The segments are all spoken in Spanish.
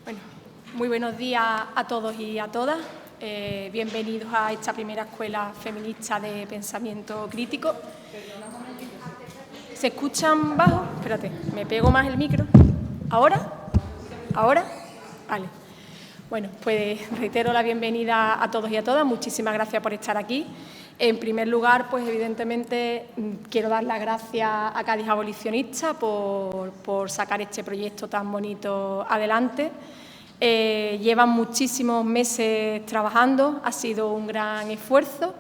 Bueno, muy buenos días a todos y a todas. Bienvenidos a esta primera escuela feminista de pensamiento crítico. ¿Se escuchan bajo? Espérate, me pego más el micro. ¿Ahora? ¿Ahora? Vale. Bueno, pues reitero la bienvenida a todos y a todas. Muchísimas gracias por estar aquí. En primer lugar, pues evidentemente quiero dar las gracias a Cádiz Abolicionista por sacar este proyecto tan bonito adelante. Llevan muchísimos meses trabajando, ha sido un gran esfuerzo,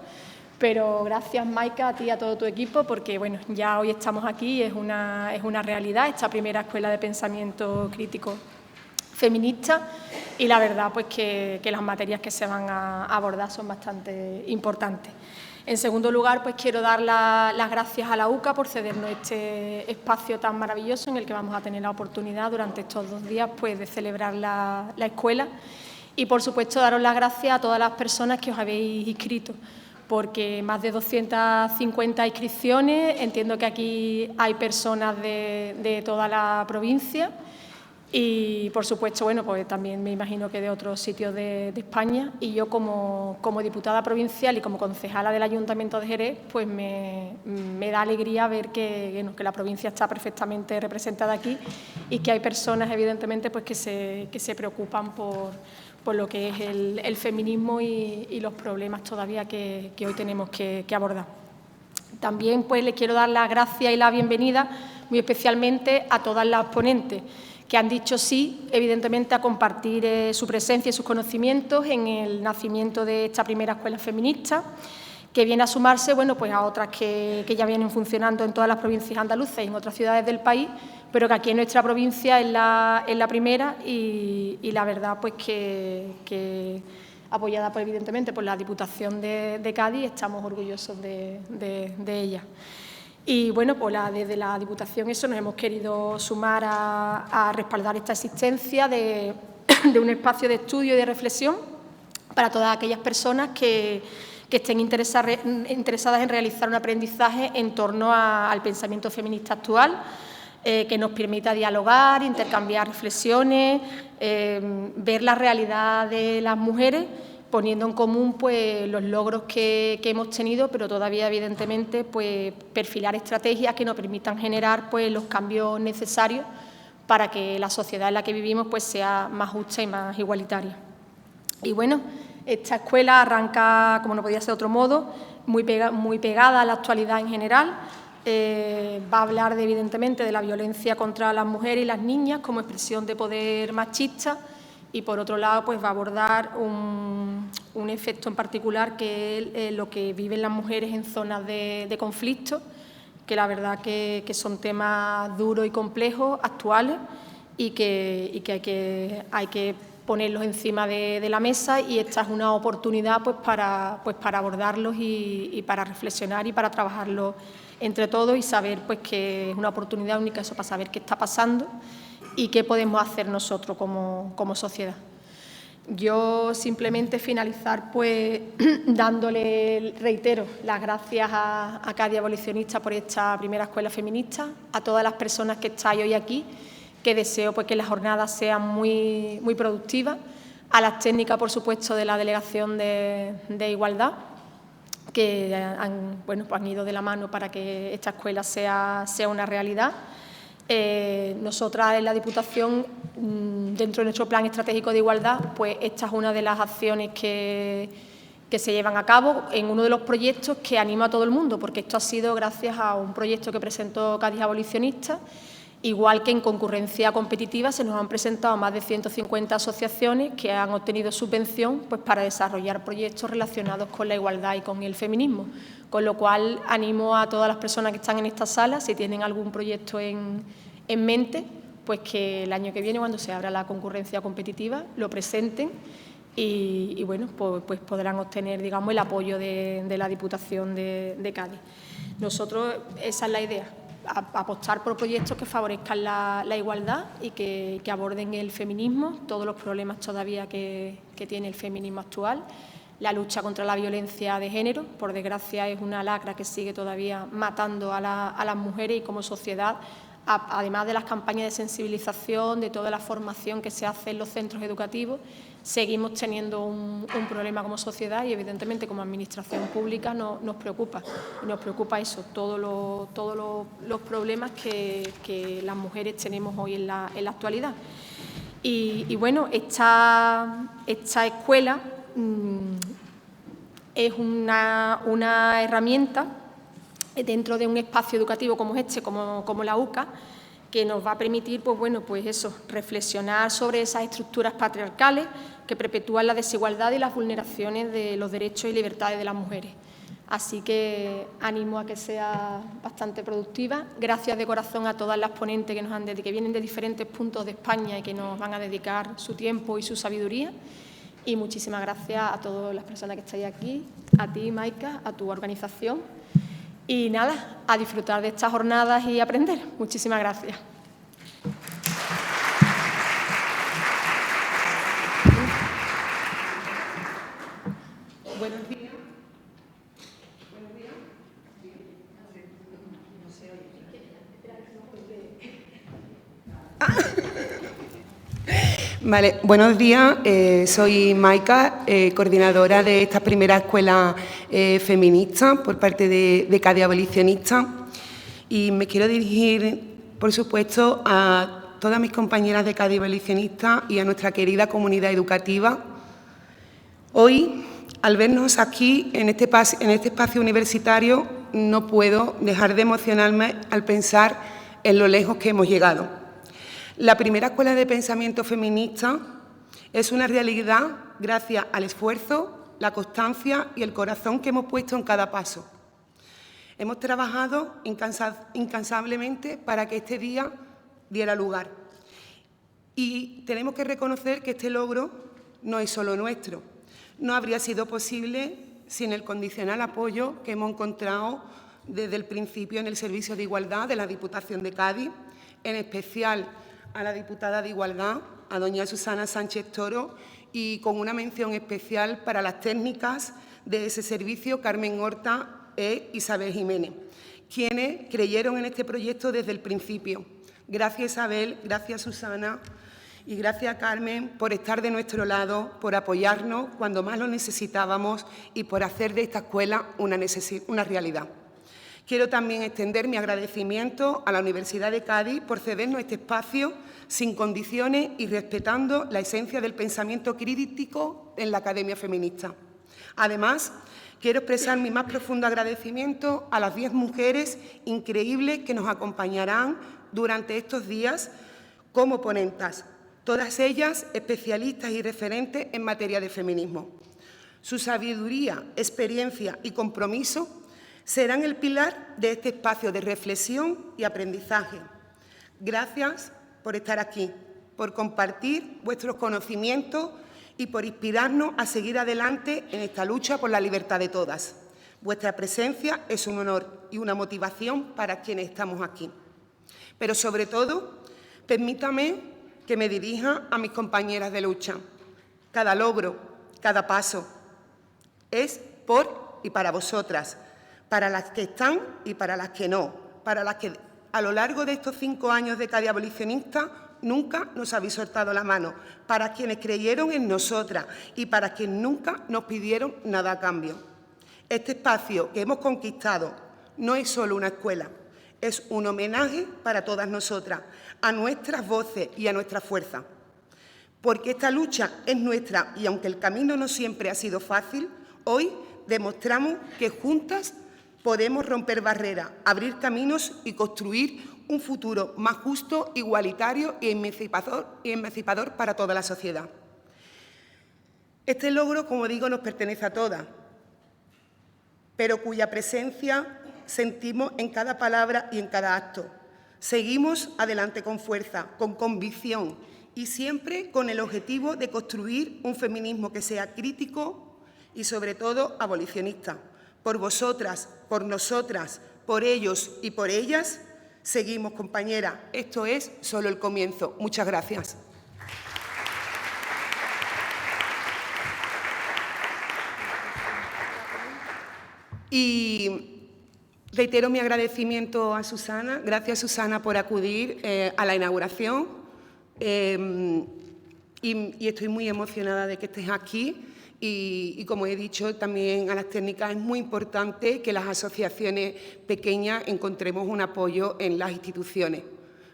pero gracias, Maika, a ti y a todo tu equipo, porque bueno, ya hoy estamos aquí, es una realidad, esta primera escuela de pensamiento crítico feminista, y la verdad pues que las materias que se van a abordar son bastante importantes. En segundo lugar, pues quiero dar las gracias a la UCA por cedernos este espacio tan maravilloso en el que vamos a tener la oportunidad durante estos 2 días pues, de celebrar la escuela, y por supuesto daros las gracias a todas las personas que os habéis inscrito, porque más de 250 inscripciones, entiendo que aquí hay personas de toda la provincia y, por supuesto, bueno, pues también me imagino que de otros sitios de España, y yo como diputada provincial y como concejala del Ayuntamiento de Jerez, pues me da alegría ver que la provincia está perfectamente representada aquí y que hay personas, evidentemente, pues que se preocupan por lo que es el feminismo y los problemas todavía que hoy tenemos que abordar. También pues les quiero dar las gracias y la bienvenida muy especialmente a todas las ponentes que han dicho sí, evidentemente, a compartir su presencia y sus conocimientos en el nacimiento de esta primera escuela feminista, que viene a sumarse bueno, pues a otras que ya vienen funcionando en todas las provincias andaluzas y en otras ciudades del país, pero que aquí en nuestra provincia es la primera y la verdad pues que apoyada pues, evidentemente por la Diputación de Cádiz, estamos orgullosos de ella. Y bueno, pues desde la Diputación nos hemos querido sumar a respaldar esta existencia de un espacio de estudio y de reflexión para todas aquellas personas que estén interesadas en realizar un aprendizaje en torno al pensamiento feminista actual, que nos permita dialogar, intercambiar reflexiones, ver la realidad de las mujeres, poniendo en común pues, los logros que hemos tenido, pero todavía, evidentemente, pues, perfilar estrategias que nos permitan generar pues, los cambios necesarios para que la sociedad en la que vivimos pues, sea más justa y más igualitaria. Y bueno, esta escuela arranca, como no podía ser de otro modo, muy pegada a la actualidad en general. Va a hablar, evidentemente, de la violencia contra las mujeres y las niñas como expresión de poder machista, y por otro lado pues, va a abordar un efecto en particular que es lo que viven las mujeres en zonas de conflicto, que la verdad que son temas duros y complejos, actuales, y que hay que ponerlos encima de la mesa, y esta es una oportunidad pues, para abordarlos y para reflexionar y para trabajarlos entre todos y saber pues, que es una oportunidad única eso, para saber qué está pasando y qué podemos hacer nosotros como sociedad. Yo simplemente finalizar pues dándole, reitero, las gracias a Cádiz Abolicionista por esta primera escuela feminista, a todas las personas que estáis hoy aquí, que deseo pues, que las jornadas sean muy productivas, a las técnicas, por supuesto, de la Delegación de Igualdad, que han ido de la mano para que esta escuela sea una realidad. Nosotras en la Diputación, dentro de nuestro plan estratégico de igualdad, pues esta es una de las acciones que se llevan a cabo en uno de los proyectos que anima a todo el mundo, porque esto ha sido gracias a un proyecto que presentó Cádiz Abolicionista, igual que en concurrencia competitiva se nos han presentado más de 150 asociaciones que han obtenido subvención pues, para desarrollar proyectos relacionados con la igualdad y con el feminismo, con lo cual animo a todas las personas que están en esta sala, si tienen algún proyecto en mente, pues que el año que viene, cuando se abra la concurrencia competitiva, lo presenten y bueno, pues podrán obtener, digamos, el apoyo de la Diputación de Cádiz. Nosotros, esa es la idea, apostar por proyectos que favorezcan la igualdad y que aborden el feminismo, todos los problemas todavía que tiene el feminismo actual, la lucha contra la violencia de género, por desgracia es una lacra que sigue todavía matando a las mujeres, y como sociedad además de las campañas de sensibilización, de toda la formación que se hace en los centros educativos, seguimos teniendo un problema como sociedad y, evidentemente, como administración pública nos preocupa. Y nos preocupa eso, todos los problemas que las mujeres tenemos hoy en la actualidad. Y bueno, esta escuela es una herramienta dentro de un espacio educativo como este, como la UCA, que nos va a permitir, pues eso, reflexionar sobre esas estructuras patriarcales que perpetúan la desigualdad y las vulneraciones de los derechos y libertades de las mujeres. Así que animo a que sea bastante productiva. Gracias de corazón a todas las ponentes que vienen de diferentes puntos de España y que nos van a dedicar su tiempo y su sabiduría. Y muchísimas gracias a todas las personas que estáis aquí, a ti, Maika, a tu organización. Y nada, a disfrutar de estas jornadas y aprender. Muchísimas gracias. Buenos días. Vale, buenos días. Soy Maika, coordinadora de esta primera escuela feminista por parte de CADI Abolicionista, y me quiero dirigir, por supuesto, a todas mis compañeras de CADI Abolicionista y a nuestra querida comunidad educativa. Hoy, al vernos aquí en este espacio universitario, no puedo dejar de emocionarme al pensar en lo lejos que hemos llegado. La primera escuela de pensamiento feminista es una realidad gracias al esfuerzo, la constancia y el corazón que hemos puesto en cada paso. Hemos trabajado incansablemente para que este día diera lugar. Y tenemos que reconocer que este logro no es solo nuestro. No habría sido posible sin el condicional apoyo que hemos encontrado desde el principio en el Servicio de Igualdad de la Diputación de Cádiz, en especial a la diputada de Igualdad, a doña Susana Sánchez Toro, y con una mención especial para las técnicas de ese servicio, Carmen Horta e Isabel Jiménez, quienes creyeron en este proyecto desde el principio. Gracias, Isabel, gracias, Susana, y gracias, Carmen, por estar de nuestro lado, por apoyarnos cuando más lo necesitábamos y por hacer de esta escuela una realidad. Quiero también extender mi agradecimiento a la Universidad de Cádiz por cedernos este espacio sin condiciones y respetando la esencia del pensamiento crítico en la Academia Feminista. Además, quiero expresar mi más profundo agradecimiento a las 10 mujeres increíbles que nos acompañarán durante estos días como ponentas, todas ellas especialistas y referentes en materia de feminismo. Su sabiduría, experiencia y compromiso serán el pilar de este espacio de reflexión y aprendizaje. Gracias por estar aquí, por compartir vuestros conocimientos y por inspirarnos a seguir adelante en esta lucha por la libertad de todas. Vuestra presencia es un honor y una motivación para quienes estamos aquí. Pero, sobre todo, permítame que me dirija a mis compañeras de lucha. Cada logro, cada paso es por y para vosotras, para las que están y para las que no, para las que a lo largo de estos 5 años de CADI Abolicionista nunca nos habéis soltado la mano, para quienes creyeron en nosotras y para quienes nunca nos pidieron nada a cambio. Este espacio que hemos conquistado no es solo una escuela, es un homenaje para todas nosotras, a nuestras voces y a nuestra fuerza. Porque esta lucha es nuestra y aunque el camino no siempre ha sido fácil, hoy demostramos que juntas podemos romper barreras, abrir caminos y construir un futuro más justo, igualitario y emancipador para toda la sociedad. Este logro, como digo, nos pertenece a todas, pero cuya presencia sentimos en cada palabra y en cada acto. Seguimos adelante con fuerza, con convicción y siempre con el objetivo de construir un feminismo que sea crítico y, sobre todo, abolicionista. Por vosotras, por nosotras, por ellos y por ellas, seguimos, compañeras. Esto es solo el comienzo. Muchas gracias. Y Reitero mi agradecimiento a Susana. Gracias, Susana, por acudir a la inauguración. Y estoy muy emocionada de que estés aquí. Y como he dicho también a las técnicas, es muy importante que las asociaciones pequeñas encontremos un apoyo en las instituciones,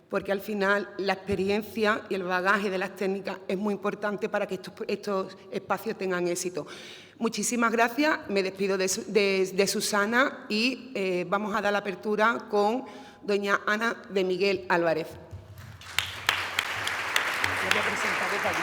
porque al final la experiencia y el bagaje de las técnicas es muy importante para que estos espacios tengan éxito. Muchísimas gracias, me despido de Susana y vamos a dar la apertura con doña Ana de Miguel Álvarez. La voy a presentar desde allí.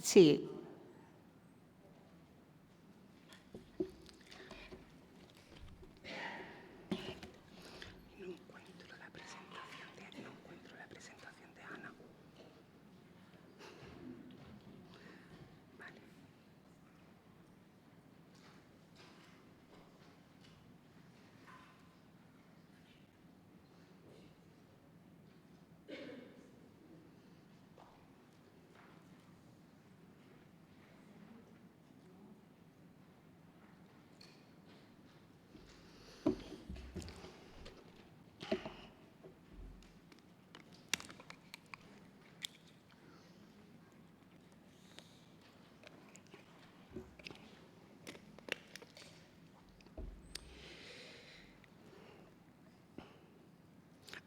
Sí. No encuentro la presentación de Ana. Vale.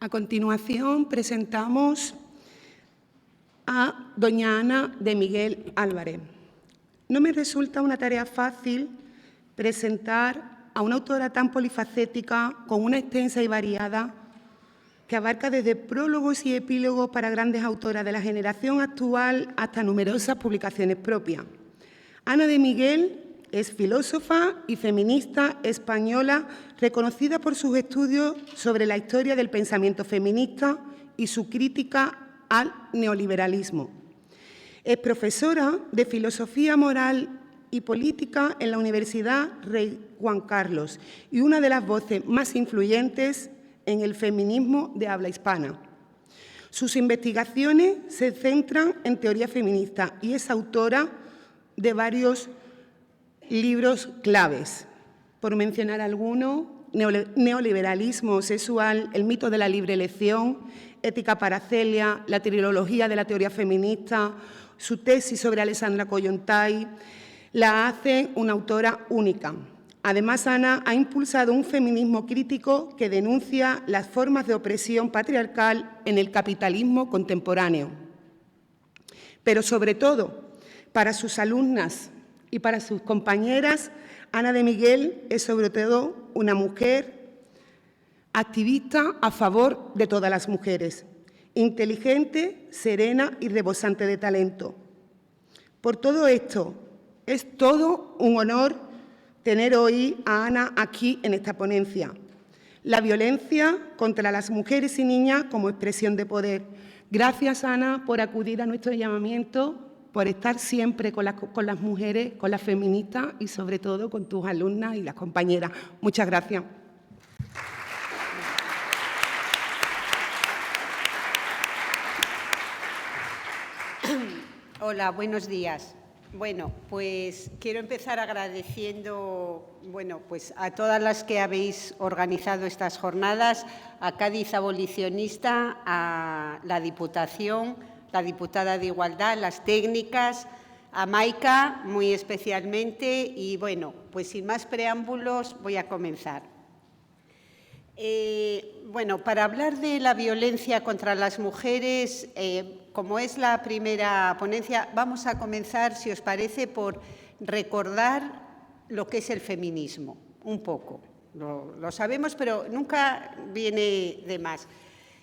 A continuación, presentamos a doña Ana de Miguel Álvarez. No me resulta una tarea fácil presentar a una autora tan polifacética, con una extensa y variada, que abarca desde prólogos y epílogos para grandes autoras de la generación actual hasta numerosas publicaciones propias. Ana de Miguel es filósofa y feminista española, reconocida por sus estudios sobre la historia del pensamiento feminista y su crítica al neoliberalismo. Es profesora de Filosofía Moral y Política en la Universidad Rey Juan Carlos y una de las voces más influyentes en el feminismo de habla hispana. Sus investigaciones se centran en teoría feminista y es autora de varios libros claves. Por mencionar algunos: Neoliberalismo sexual, El mito de la libre elección, Ética para Celia, la trilogía de la teoría feminista, su tesis sobre Alexandra Kollontai, la hace una autora única. Además, Ana ha impulsado un feminismo crítico que denuncia las formas de opresión patriarcal en el capitalismo contemporáneo. Pero, sobre todo, para sus alumnas y para sus compañeras, Ana de Miguel es, sobre todo, una mujer activista a favor de todas las mujeres, inteligente, serena y rebosante de talento. Por todo esto, es todo un honor tener hoy a Ana aquí en esta ponencia. La violencia contra las mujeres y niñas como expresión de poder. Gracias, Ana, por acudir a nuestro llamamiento, por estar siempre con las mujeres, con las feministas y, sobre todo, con tus alumnas y las compañeras. Muchas gracias. Hola, buenos días. Bueno, pues quiero empezar agradeciendo, pues a todas las que habéis organizado estas jornadas, a Cádiz Abolicionista, a la Diputación, la diputada de Igualdad, las técnicas, a Maika muy especialmente y, bueno, pues sin más preámbulos voy a comenzar. Para hablar de la violencia contra las mujeres, como es la primera ponencia, vamos a comenzar, si os parece, por recordar lo que es el feminismo, un poco. Lo sabemos, pero nunca viene de más.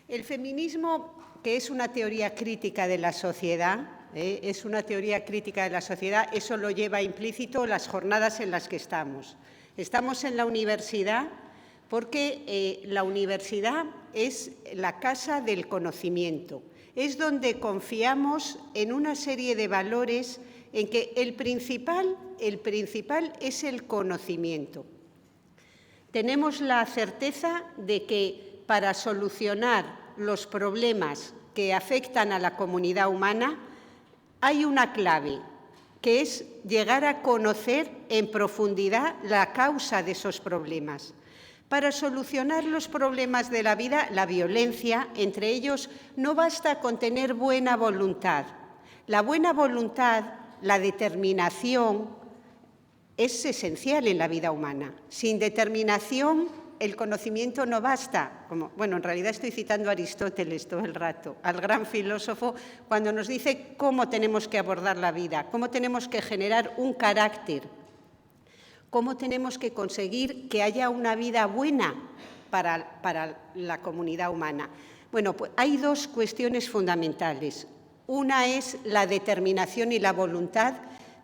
El feminismo, que es una teoría crítica de la sociedad, es una teoría crítica de la sociedad, eso lo lleva implícito las jornadas en las que estamos. Estamos en la universidad, porque la universidad es la casa del conocimiento, es donde confiamos en una serie de valores en que el principal es el conocimiento. Tenemos la certeza de que para solucionar los problemas que afectan a la comunidad humana hay una clave, que es llegar a conocer en profundidad la causa de esos problemas. Para solucionar los problemas de la vida, la violencia, entre ellos, no basta con tener buena voluntad. La buena voluntad, la determinación, es esencial en la vida humana. Sin determinación, el conocimiento no basta. En realidad estoy citando a Aristóteles todo el rato, al gran filósofo, cuando nos dice cómo tenemos que abordar la vida, cómo tenemos que generar un carácter, cómo tenemos que conseguir que haya una vida buena para la comunidad humana. Pues hay dos cuestiones fundamentales. Una es la determinación y la voluntad,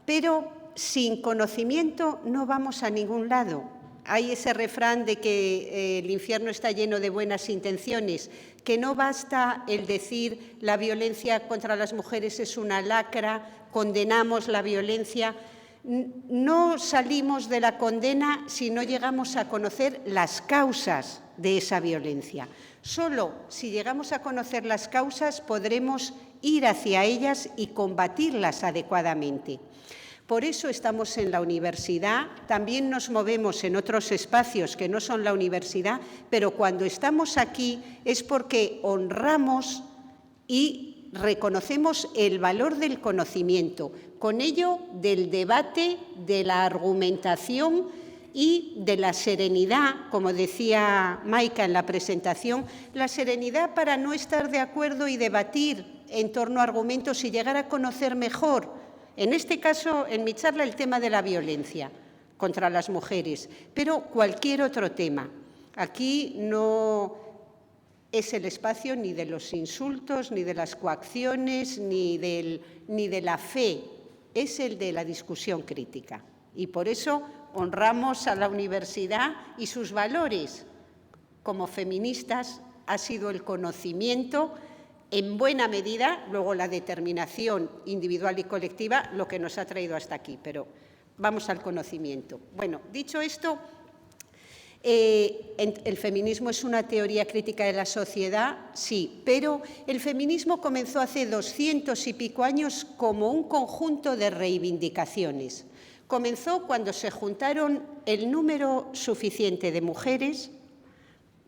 pero sin conocimiento no vamos a ningún lado. Hay ese refrán de que el infierno está lleno de buenas intenciones, que no basta el decir la violencia contra las mujeres es una lacra, condenamos la violencia. No salimos de la condena si no llegamos a conocer las causas de esa violencia. Solo si llegamos a conocer las causas podremos ir hacia ellas y combatirlas adecuadamente. Por eso estamos en la universidad, también nos movemos en otros espacios que no son la universidad, pero cuando estamos aquí es porque honramos y reconocemos el valor del conocimiento, con ello del debate, de la argumentación y de la serenidad, como decía Maika en la presentación, la serenidad para no estar de acuerdo y debatir en torno a argumentos y llegar a conocer mejor. En este caso, en mi charla, el tema de la violencia contra las mujeres, pero cualquier otro tema. Aquí no es el espacio ni de los insultos, ni de las coacciones, ni de la fe, es el de la discusión crítica. Y por eso honramos a la universidad y sus valores. Como feministas ha sido el conocimiento, en buena medida, luego la determinación individual y colectiva, lo que nos ha traído hasta aquí, pero vamos al conocimiento. Dicho esto, el feminismo es una teoría crítica de la sociedad, sí, pero el feminismo comenzó hace 200 y pico años como un conjunto de reivindicaciones. Comenzó cuando se juntaron el número suficiente de mujeres,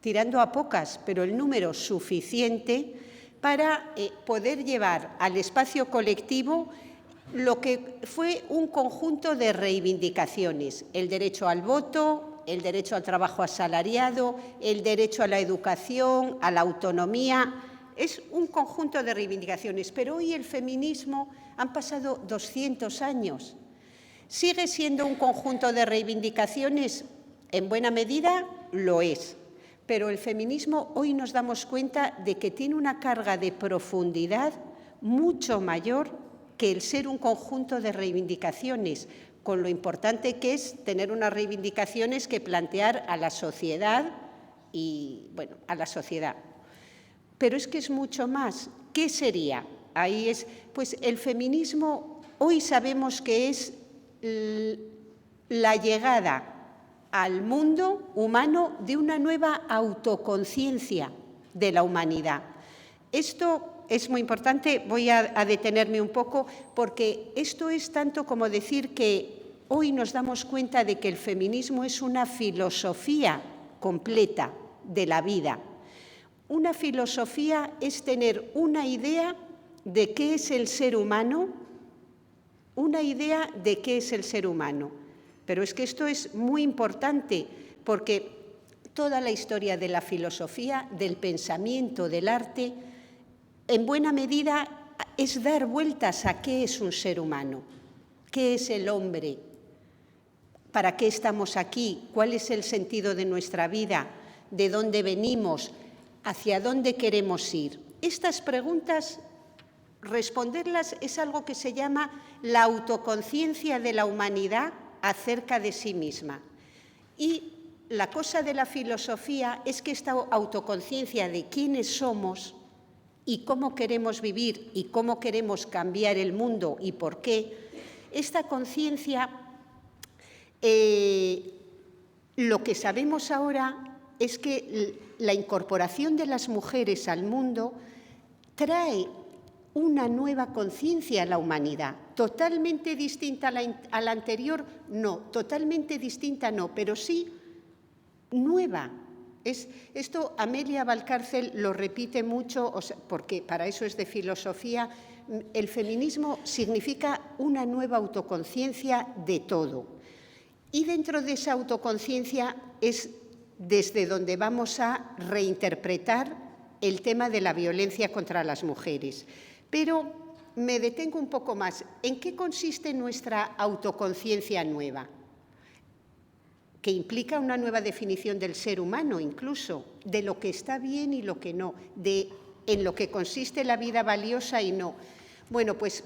tirando a pocas, pero el número suficiente para poder llevar al espacio colectivo lo que fue un conjunto de reivindicaciones, el derecho al voto, el derecho al trabajo asalariado, el derecho a la educación, a la autonomía. Es un conjunto de reivindicaciones, pero hoy el feminismo han pasado 200 años. ¿Sigue siendo un conjunto de reivindicaciones? En buena medida lo es. Pero el feminismo hoy nos damos cuenta de que tiene una carga de profundidad mucho mayor que el ser un conjunto de reivindicaciones, con lo importante que es tener unas reivindicaciones que plantear a la sociedad a la sociedad. Pero es que es mucho más. ¿Qué sería? Ahí es, pues el feminismo hoy sabemos que es la llegada al mundo humano de una nueva autoconciencia de la humanidad. Esto es muy importante. Voy a detenerme un poco porque esto es tanto como decir que hoy nos damos cuenta de que el feminismo es una filosofía completa de la vida. Una filosofía es tener una idea de qué es el ser humano, una idea de qué es el ser humano. Pero es que esto es muy importante porque toda la historia de la filosofía, del pensamiento, del arte, en buena medida es dar vueltas a qué es un ser humano, qué es el hombre, para qué estamos aquí, cuál es el sentido de nuestra vida, de dónde venimos, hacia dónde queremos ir. Estas preguntas, responderlas es algo que se llama la autoconciencia de la humanidad acerca de sí misma. Y la cosa de la filosofía es que esta autoconciencia de quiénes somos y cómo queremos vivir y cómo queremos cambiar el mundo y por qué, esta conciencia, lo que sabemos ahora es que la incorporación de las mujeres al mundo trae una nueva conciencia a la humanidad, totalmente distinta a la anterior, no, totalmente distinta no, pero sí nueva. Esto Amelia Valcárcel lo repite mucho, porque para eso es de filosofía. El feminismo significa una nueva autoconciencia de todo. Y dentro de esa autoconciencia es desde donde vamos a reinterpretar el tema de la violencia contra las mujeres. Pero me detengo un poco más. ¿En qué consiste nuestra autoconciencia nueva? Que implica una nueva definición del ser humano, incluso, de lo que está bien y lo que no, en lo que consiste la vida valiosa y no. Bueno, pues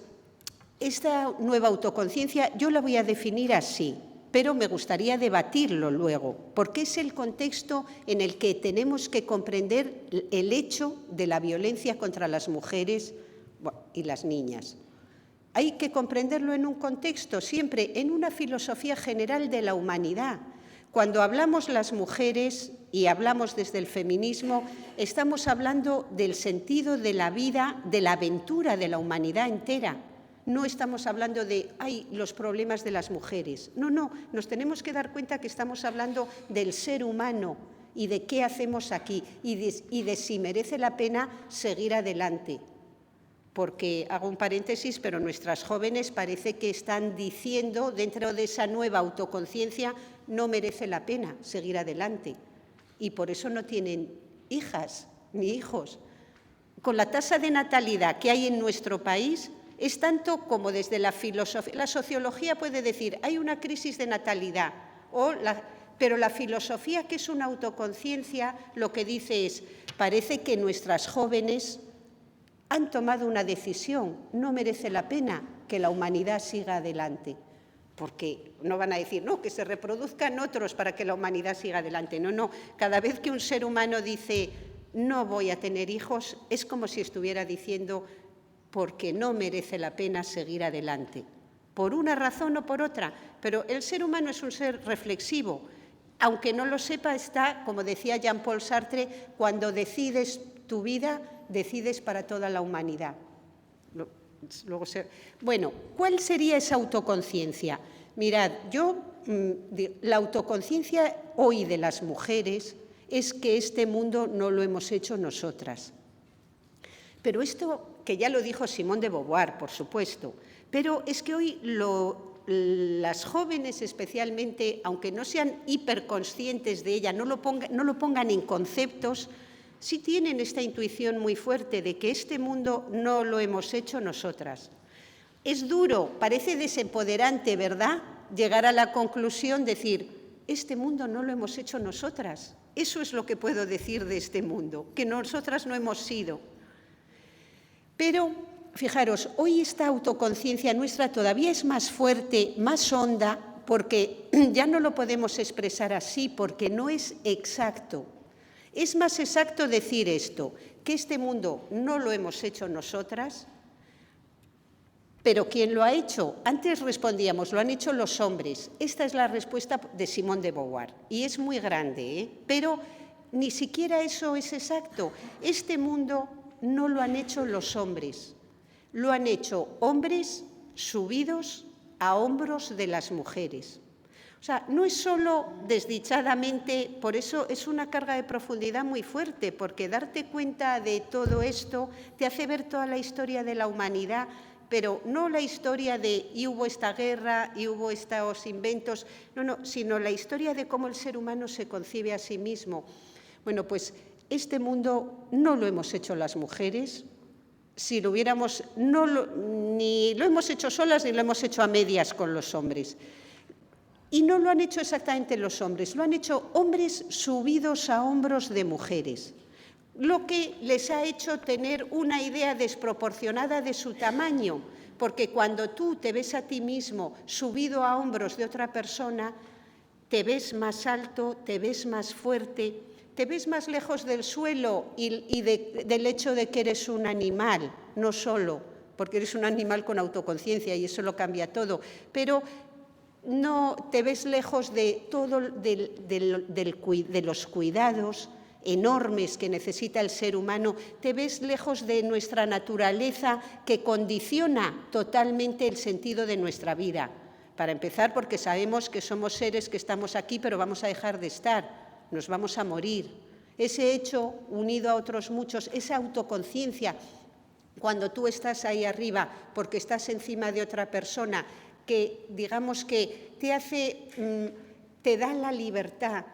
esta nueva autoconciencia yo la voy a definir así, pero me gustaría debatirlo luego, porque es el contexto en el que tenemos que comprender el hecho de la violencia contra las mujeres y las niñas. Hay que comprenderlo en un contexto, siempre en una filosofía general de la humanidad. Cuando hablamos las mujeres y hablamos desde el feminismo, estamos hablando del sentido de la vida, de la aventura de la humanidad entera. No estamos hablando de los problemas de las mujeres. No, nos tenemos que dar cuenta que estamos hablando del ser humano y de qué hacemos aquí y de si merece la pena seguir adelante. Porque, hago un paréntesis, pero nuestras jóvenes parece que están diciendo, dentro de esa nueva autoconciencia, no merece la pena seguir adelante. Y por eso no tienen hijas ni hijos. Con la tasa de natalidad que hay en nuestro país, es tanto como desde la filosofía. La sociología puede decir, hay una crisis de natalidad, pero la filosofía, que es una autoconciencia, lo que dice es, parece que nuestras jóvenes han tomado una decisión, no merece la pena que la humanidad siga adelante, porque no van a decir, no, que se reproduzcan otros para que la humanidad siga adelante. No, cada vez que un ser humano dice, no voy a tener hijos, es como si estuviera diciendo, porque no merece la pena seguir adelante, por una razón o por otra, pero el ser humano es un ser reflexivo. Aunque no lo sepa, está, como decía Jean-Paul Sartre, cuando decides tu vida, decides para toda la humanidad. Bueno, ¿cuál sería esa autoconciencia? Mirad, la autoconciencia hoy de las mujeres es que este mundo no lo hemos hecho nosotras. Pero esto, que ya lo dijo Simone de Beauvoir, por supuesto, pero es que hoy las jóvenes especialmente, aunque no sean hiperconscientes de ella, no lo pongan en conceptos, sí tienen esta intuición muy fuerte de que este mundo no lo hemos hecho nosotras. Es duro, parece desempoderante, ¿verdad?, llegar a la conclusión, decir, este mundo no lo hemos hecho nosotras. Eso es lo que puedo decir de este mundo, que nosotras no hemos sido. Pero, fijaros, hoy esta autoconciencia nuestra todavía es más fuerte, más honda, porque ya no lo podemos expresar así, porque no es exacto. Es más exacto decir esto, que este mundo no lo hemos hecho nosotras, pero ¿quién lo ha hecho? Antes respondíamos, lo han hecho los hombres. Esta es la respuesta de Simone de Beauvoir, y es muy grande, pero ni siquiera eso es exacto. Este mundo no lo han hecho los hombres, lo han hecho hombres subidos a hombros de las mujeres. O sea, no es solo desdichadamente, por eso es una carga de profundidad muy fuerte, porque darte cuenta de todo esto te hace ver toda la historia de la humanidad, pero no la historia de y hubo esta guerra, y hubo estos inventos, no, sino la historia de cómo el ser humano se concibe a sí mismo. Bueno, pues este mundo no lo hemos hecho las mujeres. Si lo hubiéramos, ni lo hemos hecho solas ni lo hemos hecho a medias con los hombres. Y no lo han hecho exactamente los hombres, lo han hecho hombres subidos a hombros de mujeres, lo que les ha hecho tener una idea desproporcionada de su tamaño, porque cuando tú te ves a ti mismo subido a hombros de otra persona, te ves más alto, te ves más fuerte, te ves más lejos del suelo y del hecho de que eres un animal, no solo, porque eres un animal con autoconciencia y eso lo cambia todo, pero no te ves lejos de todo de los cuidados enormes que necesita el ser humano, te ves lejos de nuestra naturaleza que condiciona totalmente el sentido de nuestra vida. Para empezar, porque sabemos que somos seres que estamos aquí, pero vamos a dejar de estar, nos vamos a morir. Ese hecho, unido a otros muchos, esa autoconciencia, cuando tú estás ahí arriba porque estás encima de otra persona, que digamos que te da la libertad,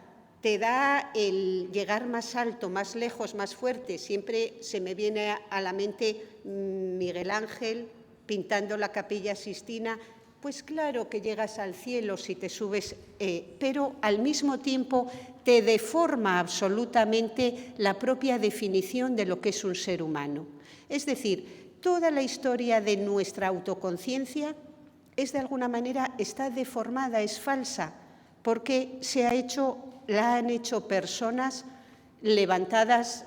te da el llegar más alto, más lejos, más fuerte. Siempre se me viene a la mente Miguel Ángel pintando la Capilla Sixtina. Pues claro que llegas al cielo si te subes, pero al mismo tiempo te deforma absolutamente la propia definición de lo que es un ser humano. Es decir, toda la historia de nuestra autoconciencia es de alguna manera, está deformada, es falsa, porque la han hecho personas levantadas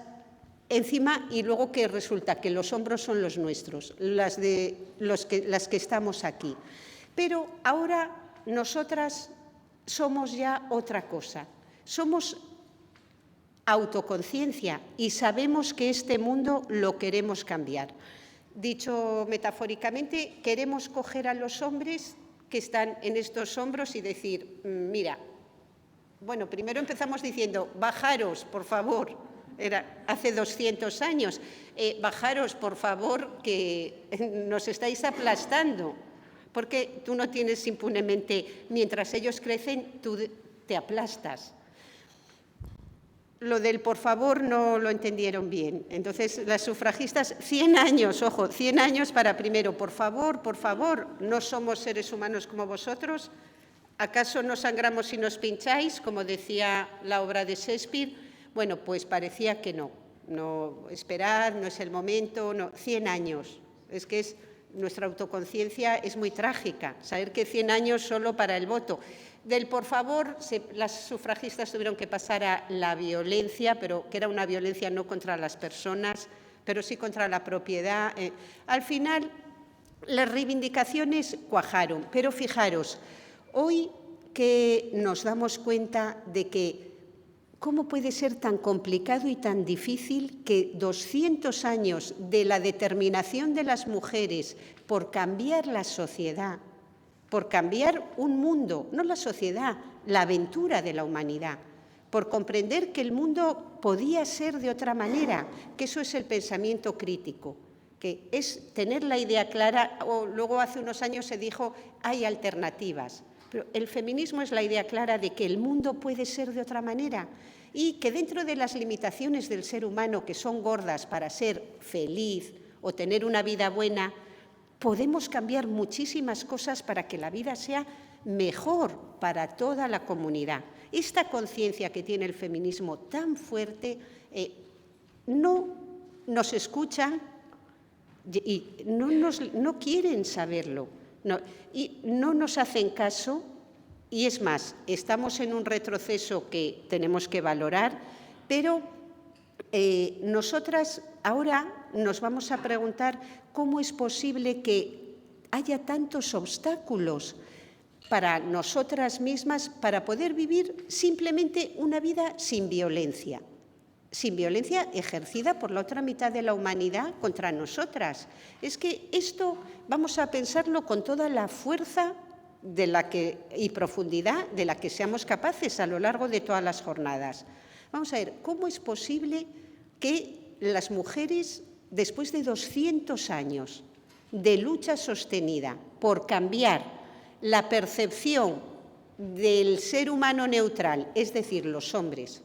encima y luego que resulta que los hombros son los nuestros, las que estamos aquí. Pero ahora nosotras somos ya otra cosa, somos autoconciencia y sabemos que este mundo lo queremos cambiar. Dicho metafóricamente, queremos coger a los hombres que están en estos hombros y decir, mira, bueno, primero empezamos diciendo, bajaros, por favor, era hace 200 años, bajaros, por favor, que nos estáis aplastando, porque tú no tienes impunemente, mientras ellos crecen, tú te aplastas. Lo del por favor no lo entendieron bien. Entonces, las sufragistas, 100 años, ojo, 100 años para primero, por favor, no somos seres humanos como vosotros. ¿Acaso no sangramos si nos pincháis, como decía la obra de Shakespeare? Bueno, pues parecía que no. No, esperad, no es el momento, no. 100 años. Es que nuestra autoconciencia es muy trágica. Saber que 100 años solo para el voto. Del por favor, las sufragistas tuvieron que pasar a la violencia, pero que era una violencia no contra las personas, pero sí contra la propiedad. Al final, las reivindicaciones cuajaron, pero fijaros, hoy que nos damos cuenta de que cómo puede ser tan complicado y tan difícil que 200 años de la determinación de las mujeres por cambiar la sociedad, por cambiar un mundo, no la sociedad, la aventura de la humanidad, por comprender que el mundo podía ser de otra manera, que eso es el pensamiento crítico, que es tener la idea clara, o luego hace unos años se dijo hay alternativas, pero el feminismo es la idea clara de que el mundo puede ser de otra manera y que dentro de las limitaciones del ser humano, que son gordas para ser feliz o tener una vida buena, podemos cambiar muchísimas cosas para que la vida sea mejor para toda la comunidad. Esta conciencia que tiene el feminismo tan fuerte no nos escuchan y no quieren saberlo, y no nos hacen caso, y es más, estamos en un retroceso que tenemos que valorar, pero nosotras ahora nos vamos a preguntar cómo es posible que haya tantos obstáculos para nosotras mismas para poder vivir simplemente una vida sin violencia. sin violencia ejercida por la otra mitad de la humanidad contra nosotras. Es que esto vamos a pensarlo con toda la fuerza y profundidad de la que seamos capaces a lo largo de todas las jornadas. Vamos a ver, ¿cómo es posible que las mujeres, después de 200 años de lucha sostenida por cambiar la percepción del ser humano neutral, es decir, los hombres,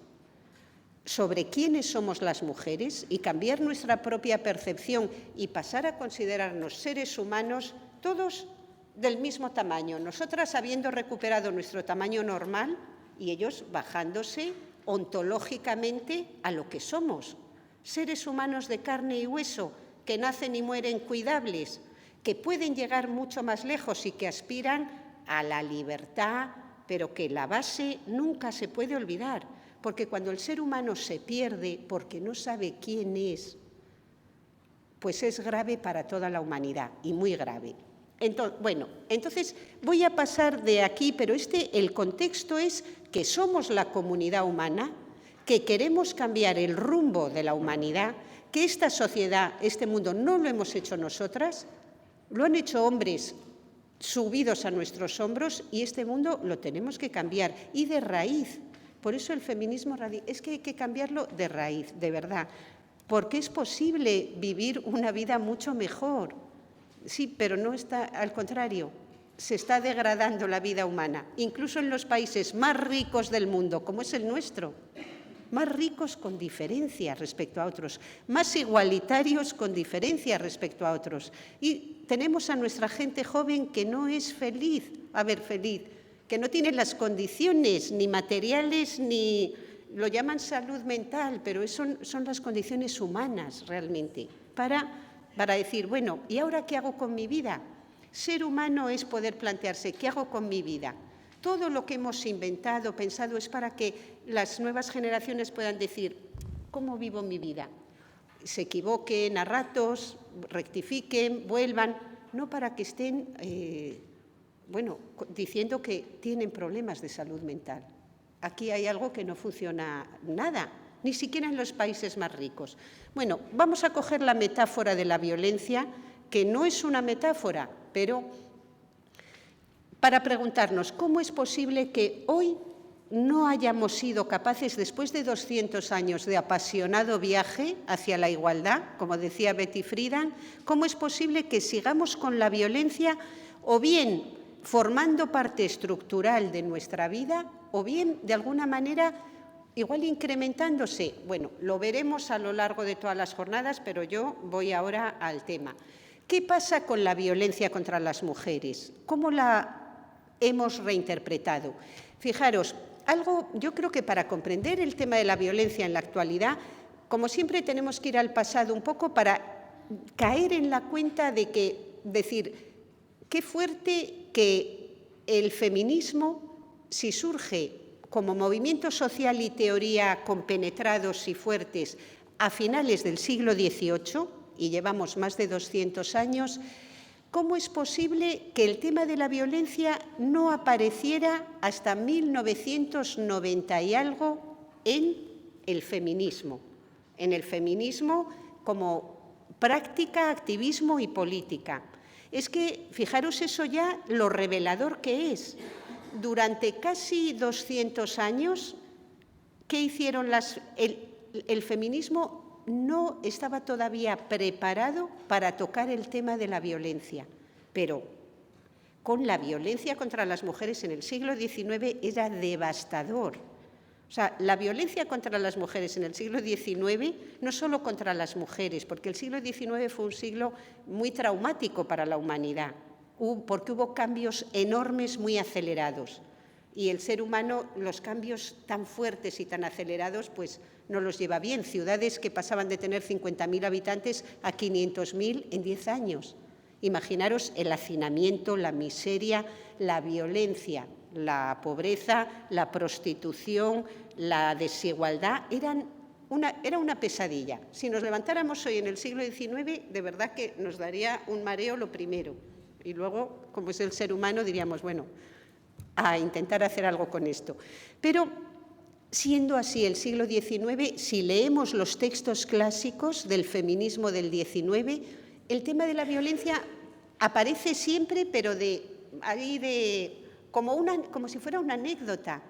sobre quiénes somos las mujeres y cambiar nuestra propia percepción y pasar a considerarnos seres humanos todos del mismo tamaño, nosotras habiendo recuperado nuestro tamaño normal y ellos bajándose ontológicamente a lo que somos, seres humanos de carne y hueso que nacen y mueren cuidables, que pueden llegar mucho más lejos y que aspiran a la libertad, pero que la base nunca se puede olvidar, porque cuando el ser humano se pierde porque no sabe quién es, pues es grave para toda la humanidad y muy grave. Entonces voy a pasar de aquí, pero el contexto es que somos la comunidad humana, que queremos cambiar el rumbo de la humanidad, que esta sociedad, este mundo, no lo hemos hecho nosotras, lo han hecho hombres subidos a nuestros hombros y este mundo lo tenemos que cambiar y de raíz. Por eso el feminismo es que hay que cambiarlo de raíz, de verdad, porque es posible vivir una vida mucho mejor. Sí, pero no está, al contrario, se está degradando la vida humana, incluso en los países más ricos del mundo, como es el nuestro, más ricos con diferencia respecto a otros, más igualitarios con diferencia respecto a otros. Y tenemos a nuestra gente joven que no es feliz, que no tiene las condiciones ni materiales ni, lo llaman salud mental, pero son las condiciones humanas realmente, para decir, bueno, ¿y ahora qué hago con mi vida? Ser humano es poder plantearse, ¿qué hago con mi vida? Todo lo que hemos inventado, pensado, es para que las nuevas generaciones puedan decir, ¿cómo vivo mi vida? Se equivoquen a ratos, rectifiquen, vuelvan, no para que estén, diciendo que tienen problemas de salud mental. Aquí hay algo que no funciona nada, ni siquiera en los países más ricos. Bueno, vamos a coger la metáfora de la violencia, que no es una metáfora, pero para preguntarnos cómo es posible que hoy no hayamos sido capaces, después de 200 años de apasionado viaje hacia la igualdad, como decía Betty Friedan, cómo es posible que sigamos con la violencia o bien formando parte estructural de nuestra vida o bien, de alguna manera, igual incrementándose. Bueno, lo veremos a lo largo de todas las jornadas, pero yo voy ahora al tema. ¿Qué pasa con la violencia contra las mujeres? ¿Cómo la hemos reinterpretado? Fijaros, yo creo que para comprender el tema de la violencia en la actualidad, como siempre tenemos que ir al pasado un poco para caer en la cuenta de decir, qué fuerte que el feminismo, si surge como movimiento social y teoría compenetrados y fuertes a finales del siglo XVIII, y llevamos más de 200 años, ¿cómo es posible que el tema de la violencia no apareciera hasta 1990 y algo en el feminismo? En el feminismo como práctica, activismo y política. Es que, fijaros eso ya, lo revelador que es. Durante casi 200 años, ¿qué hicieron el feminismo? No estaba todavía preparado para tocar el tema de la violencia, pero con la violencia contra las mujeres en el siglo XIX era devastador. O sea, la violencia contra las mujeres en el siglo XIX, no solo contra las mujeres, porque el siglo XIX fue un siglo muy traumático para la humanidad, porque hubo cambios enormes muy acelerados. Y el ser humano, los cambios tan fuertes y tan acelerados, pues no los lleva bien. Ciudades que pasaban de tener 50.000 habitantes a 500.000 en 10 años. Imaginaros el hacinamiento, la miseria, la violencia, la pobreza, la prostitución, la desigualdad. Era una pesadilla. Si nos levantáramos hoy en el siglo XIX, de verdad que nos daría un mareo lo primero. Y luego, como es el ser humano, diríamos, bueno, a intentar hacer algo con esto. Pero Siendo así el siglo XIX, si leemos los textos clásicos del feminismo del XIX, el tema de la violencia aparece siempre, pero como si fuera una anécdota.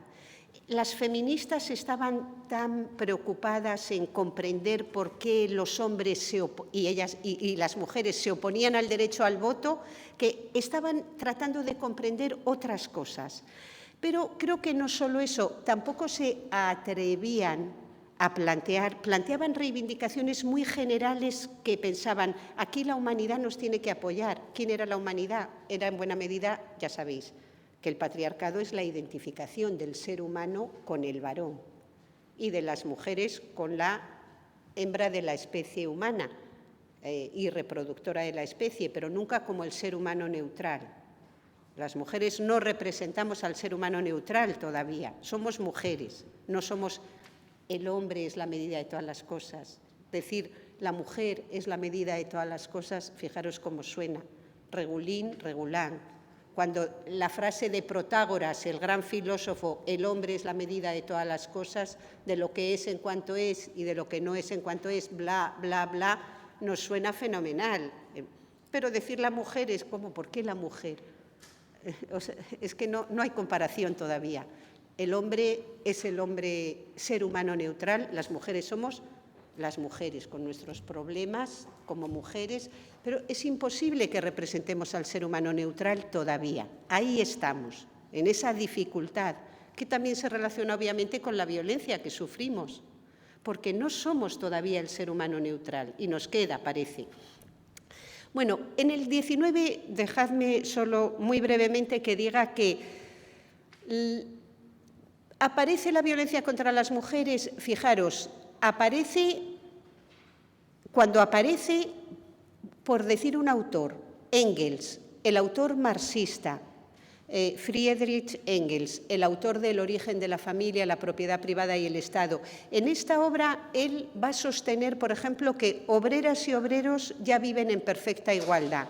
Las feministas estaban tan preocupadas en comprender por qué los hombres y las mujeres se oponían al derecho al voto, que estaban tratando de comprender otras cosas. Pero creo que no solo eso, tampoco se atrevían a planteaban reivindicaciones muy generales que pensaban, aquí la humanidad nos tiene que apoyar. ¿Quién era la humanidad? Era en buena medida, ya sabéis, que el patriarcado es la identificación del ser humano con el varón y de las mujeres con la hembra de la especie humana y reproductora de la especie, pero nunca como el ser humano neutral. Las mujeres no representamos al ser humano neutral todavía, somos mujeres, no somos el hombre es la medida de todas las cosas. Decir la mujer es la medida de todas las cosas, fijaros cómo suena, regulín, regulán. Cuando la frase de Protágoras, el gran filósofo, el hombre es la medida de todas las cosas, de lo que es en cuanto es y de lo que no es en cuanto es, bla, bla, bla, nos suena fenomenal. Pero decir la mujer es como, ¿por qué la mujer? O sea, es que no hay comparación todavía. El hombre es el hombre ser humano neutral, las mujeres somos las mujeres con nuestros problemas como mujeres, pero es imposible que representemos al ser humano neutral todavía. Ahí estamos, en esa dificultad, que también se relaciona obviamente con la violencia que sufrimos, porque no somos todavía el ser humano neutral y nos queda, parece. Bueno, en el 19, dejadme solo muy brevemente que diga que aparece la violencia contra las mujeres, fijaros, cuando aparece, por decir un autor, Engels, el autor marxista, Friedrich Engels, el autor del Origen de la familia, la propiedad privada y el Estado. En esta obra él va a sostener, por ejemplo, que obreras y obreros ya viven en perfecta igualdad.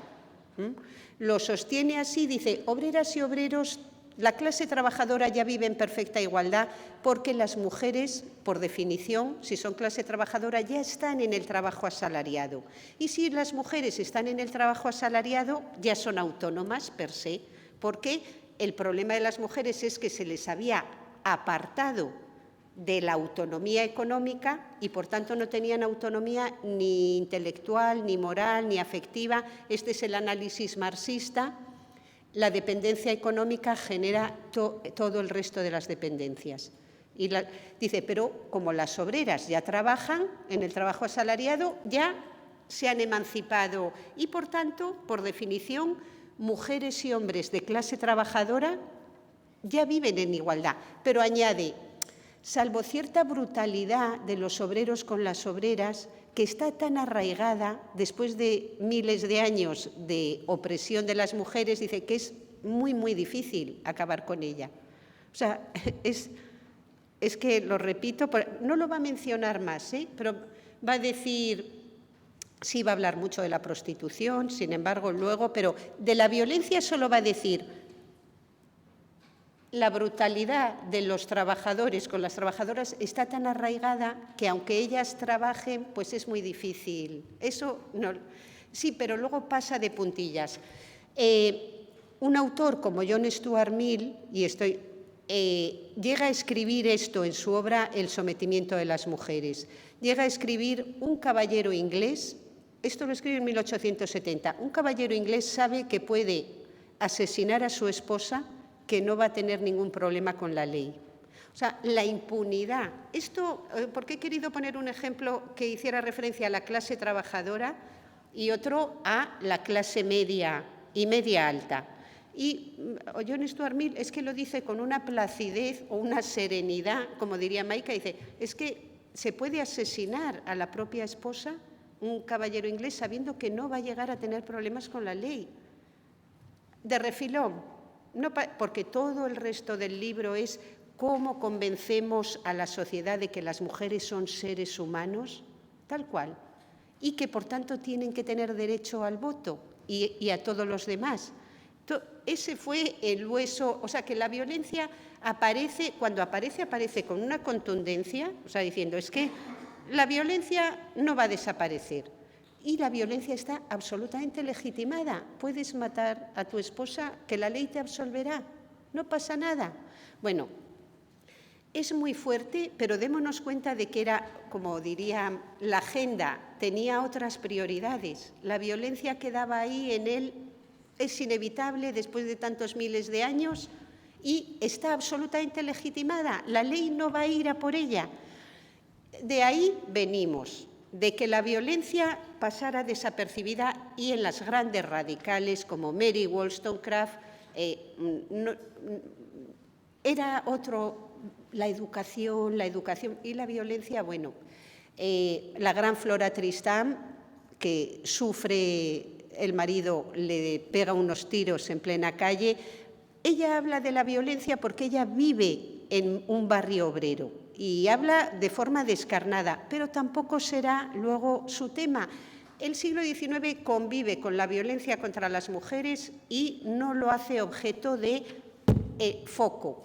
Lo sostiene así, dice, obreras y obreros, la clase trabajadora ya vive en perfecta igualdad porque las mujeres, por definición, si son clase trabajadora, ya están en el trabajo asalariado. Y si las mujeres están en el trabajo asalariado, ya son autónomas per se, porque el problema de las mujeres es que se les había apartado de la autonomía económica y, por tanto, no tenían autonomía ni intelectual, ni moral, ni afectiva. Este es el análisis marxista. La dependencia económica genera todo el resto de las dependencias. Y dice, pero como las obreras ya trabajan en el trabajo asalariado, ya se han emancipado y, por tanto, por definición, mujeres y hombres de clase trabajadora ya viven en igualdad. Pero añade, salvo cierta brutalidad de los obreros con las obreras, que está tan arraigada después de miles de años de opresión de las mujeres, dice que es muy, muy difícil acabar con ella. O sea, es que, lo repito, no lo va a mencionar más, pero va a decir, sí va a hablar mucho de la prostitución, sin embargo, luego, pero de la violencia solo va a decir la brutalidad de los trabajadores con las trabajadoras está tan arraigada que aunque ellas trabajen, pues es muy difícil. Eso no. Sí, pero luego pasa de puntillas. Un autor como John Stuart Mill, llega a escribir esto en su obra El sometimiento de las mujeres. Llega a escribir un caballero inglés, esto lo escribe en 1870, un caballero inglés sabe que puede asesinar a su esposa, que no va a tener ningún problema con la ley. O sea, la impunidad. Esto, porque he querido poner un ejemplo que hiciera referencia a la clase trabajadora y otro a la clase media y media alta. Y John Stuart Mill es que lo dice con una placidez o una serenidad, como diría Maika, dice, es que se puede asesinar a la propia esposa un caballero inglés sabiendo que no va a llegar a tener problemas con la ley. De refilón. No, porque todo el resto del libro es cómo convencemos a la sociedad de que las mujeres son seres humanos, tal cual, y que por tanto tienen que tener derecho al voto y a todos los demás. Ese fue el hueso, o sea, que la violencia aparece, cuando aparece, aparece con una contundencia, o sea, diciendo, es que la violencia no va a desaparecer. Y la violencia está absolutamente legitimada. Puedes matar a tu esposa, que la ley te absolverá. No pasa nada. Bueno, es muy fuerte, pero démonos cuenta de que era, como diría, la agenda tenía otras prioridades. La violencia quedaba ahí en él, es inevitable después de tantos miles de años y está absolutamente legitimada. La ley no va a ir a por ella. De ahí venimos, de que la violencia pasara desapercibida y en las grandes radicales como Mary Wollstonecraft era otro, la educación y la violencia, bueno, la gran Flora Tristram, que sufre, el marido le pega unos tiros en plena calle, ella habla de la violencia porque ella vive en un barrio obrero y habla de forma descarnada, pero tampoco será luego su tema. El siglo XIX convive con la violencia contra las mujeres y no lo hace objeto de foco.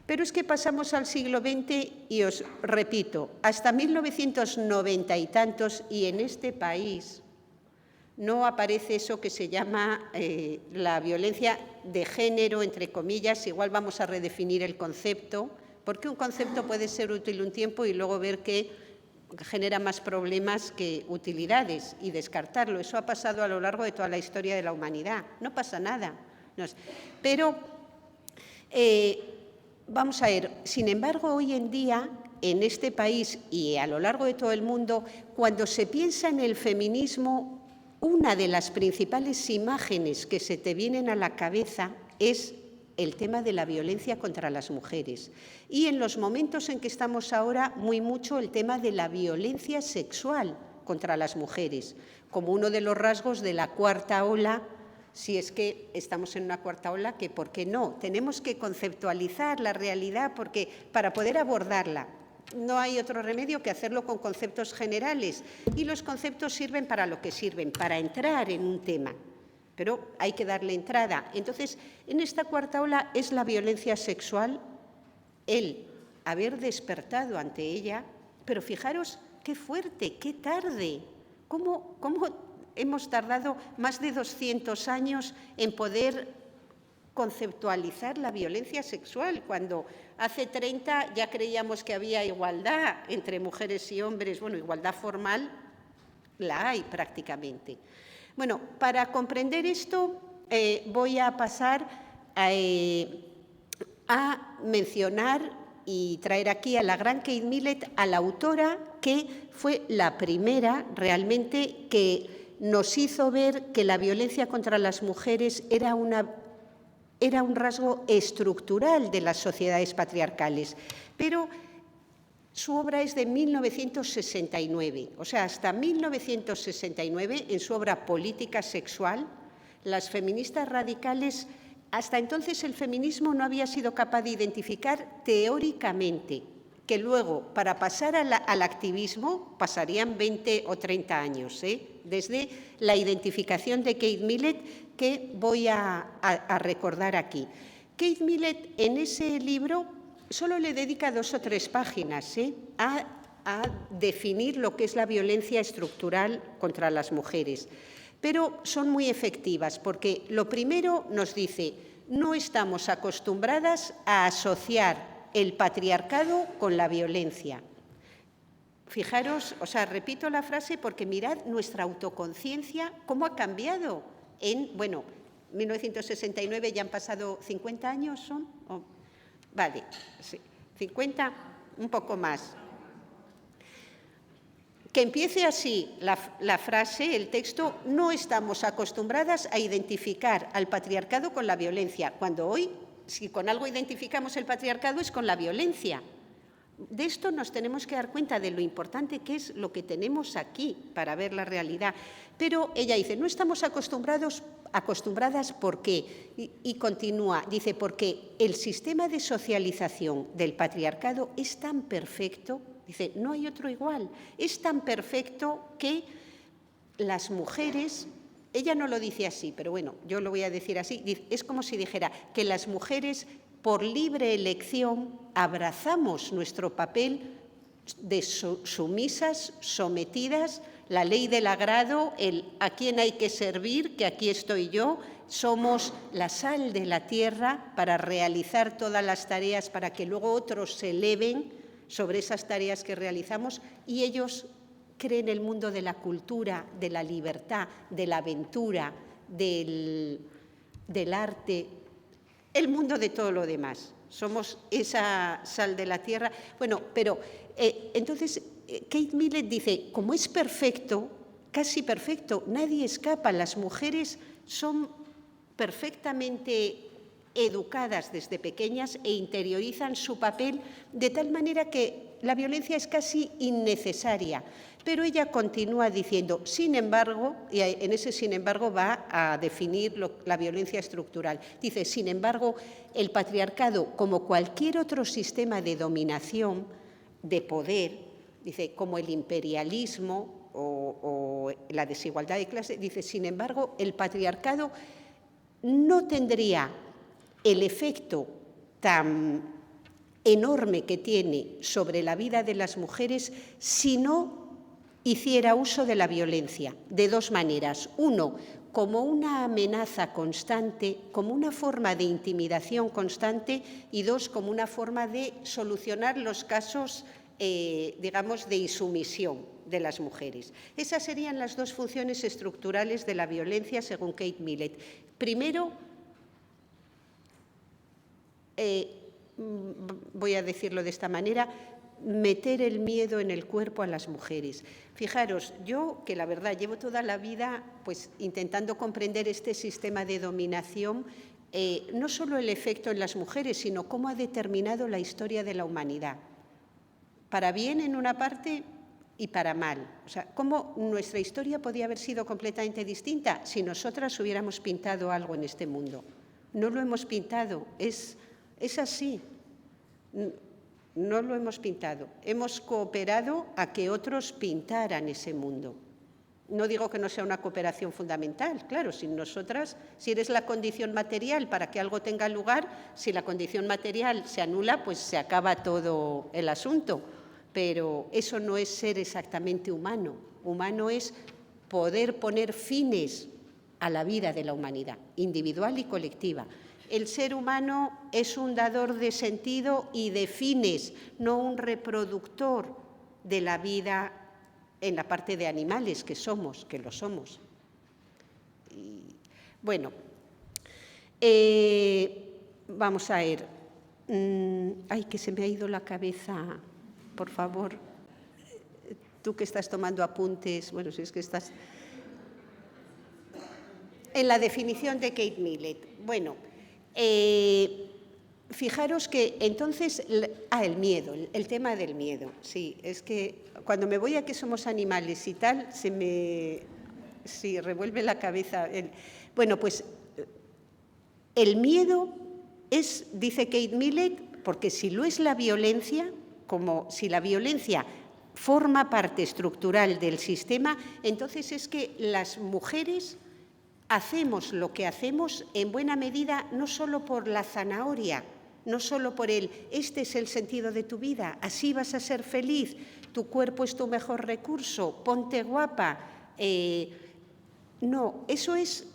Pero es que pasamos al siglo XX y os repito, hasta 1990 y tantos, y en este país no aparece eso que se llama la violencia de género, entre comillas, igual vamos a redefinir el concepto, porque un concepto puede ser útil un tiempo y luego ver que genera más problemas que utilidades y descartarlo. Eso ha pasado a lo largo de toda la historia de la humanidad. No pasa nada. Pero vamos a ver, sin embargo, hoy en día, en este país y a lo largo de todo el mundo, cuando se piensa en el feminismo, una de las principales imágenes que se te vienen a la cabeza es el tema de la violencia contra las mujeres. Y en los momentos en que estamos ahora, muy mucho el tema de la violencia sexual contra las mujeres, como uno de los rasgos de la cuarta ola. Si es que estamos en una cuarta ola, que ¿por qué no? Tenemos que conceptualizar la realidad porque para poder abordarla no hay otro remedio que hacerlo con conceptos generales. Y los conceptos sirven para lo que sirven, para entrar en un tema. Pero hay que darle entrada. Entonces, en esta cuarta ola es la violencia sexual, el haber despertado ante ella, pero fijaros qué fuerte, qué tarde, cómo hemos tardado más de 200 años en poder conceptualizar la violencia sexual, cuando hace 30 ya creíamos que había igualdad entre mujeres y hombres. Bueno, igualdad formal la hay prácticamente. Bueno, para comprender esto voy a pasar a mencionar y traer aquí a la gran Kate Millett, a la autora que fue la primera realmente que nos hizo ver que la violencia contra las mujeres era un rasgo estructural de las sociedades patriarcales. Pero su obra es de 1969, o sea, hasta 1969, en su obra Política Sexual, las feministas radicales, hasta entonces el feminismo no había sido capaz de identificar teóricamente, que luego, para pasar al activismo, pasarían 20 o 30 años, desde la identificación de Kate Millett, que voy a recordar aquí. Kate Millett, en ese libro, solo le dedica 2 o 3 páginas a definir lo que es la violencia estructural contra las mujeres. Pero son muy efectivas, porque lo primero nos dice, no estamos acostumbradas a asociar el patriarcado con la violencia. Fijaros, o sea, repito la frase porque mirad nuestra autoconciencia, cómo ha cambiado en, bueno, 1969 ya han pasado 50 años, ¿son? Vale, sí, 50, un poco más. Que empiece así la frase, el texto, no estamos acostumbradas a identificar al patriarcado con la violencia, cuando hoy, si con algo identificamos el patriarcado es con la violencia. De esto nos tenemos que dar cuenta de lo importante que es lo que tenemos aquí para ver la realidad. Pero ella dice, no estamos acostumbradas, ¿por qué? Y continúa, dice, porque el sistema de socialización del patriarcado es tan perfecto, dice, no hay otro igual, es tan perfecto que las mujeres ella no lo dice así, pero bueno, yo lo voy a decir así, es como si dijera que las mujeres, por libre elección, abrazamos nuestro papel de sumisas, sometidas, la ley del agrado, el a quién hay que servir, que aquí estoy yo, somos la sal de la tierra para realizar todas las tareas, para que luego otros se eleven sobre esas tareas que realizamos, y ellos creen el mundo de la cultura, de la libertad, de la aventura, del arte, el mundo de todo lo demás. Somos esa sal de la tierra. Bueno, pero entonces Kate Millett dice, como es perfecto, casi perfecto, nadie escapa, las mujeres son perfectamente educadas desde pequeñas e interiorizan su papel de tal manera que la violencia es casi innecesaria. Pero ella continúa diciendo, sin embargo, y en ese sin embargo va a definir la violencia estructural. Dice, sin embargo, el patriarcado, como cualquier otro sistema de dominación, de poder, dice, como el imperialismo o la desigualdad de clase, dice, sin embargo, el patriarcado no tendría el efecto tan enorme que tiene sobre la vida de las mujeres si no hiciera uso de la violencia, de dos maneras. Uno, como una amenaza constante, como una forma de intimidación constante, y dos, como una forma de solucionar los casos, digamos, de insumisión de las mujeres. Esas serían las dos funciones estructurales de la violencia, según Kate Millett. Primero, voy a decirlo de esta manera, meter el miedo en el cuerpo a las mujeres. Fijaros, yo, que la verdad llevo toda la vida pues, intentando comprender este sistema de dominación, no solo el efecto en las mujeres, sino cómo ha determinado la historia de la humanidad. Para bien en una parte y para mal. O sea, cómo nuestra historia podía haber sido completamente distinta si nosotras hubiéramos pintado algo en este mundo. No lo hemos pintado, es así. No lo hemos pintado. Hemos cooperado a que otros pintaran ese mundo. No digo que no sea una cooperación fundamental, claro, sin nosotras, si eres la condición material para que algo tenga lugar, si la condición material se anula, pues se acaba todo el asunto. Pero eso no es ser exactamente humano. Humano es poder poner fines a la vida de la humanidad, individual y colectiva. El ser humano es un dador de sentido y de fines, no un reproductor de la vida en la parte de animales que somos, que lo somos. Y, bueno, vamos a ver. Ay, que se me ha ido la cabeza, por favor. Tú que estás tomando apuntes, bueno, si es que estás... En la definición de Kate Millett, bueno... fijaros que entonces, el miedo, el tema del miedo, sí, es que cuando me voy a que somos animales y tal, se me revuelve la cabeza. Bueno, pues el miedo es, dice Kate Millett, porque si lo es la violencia, como si la violencia forma parte estructural del sistema, entonces es que las mujeres hacemos lo que hacemos en buena medida no solo por la zanahoria, no solo por este es el sentido de tu vida, así vas a ser feliz, tu cuerpo es tu mejor recurso, ponte guapa. No, eso es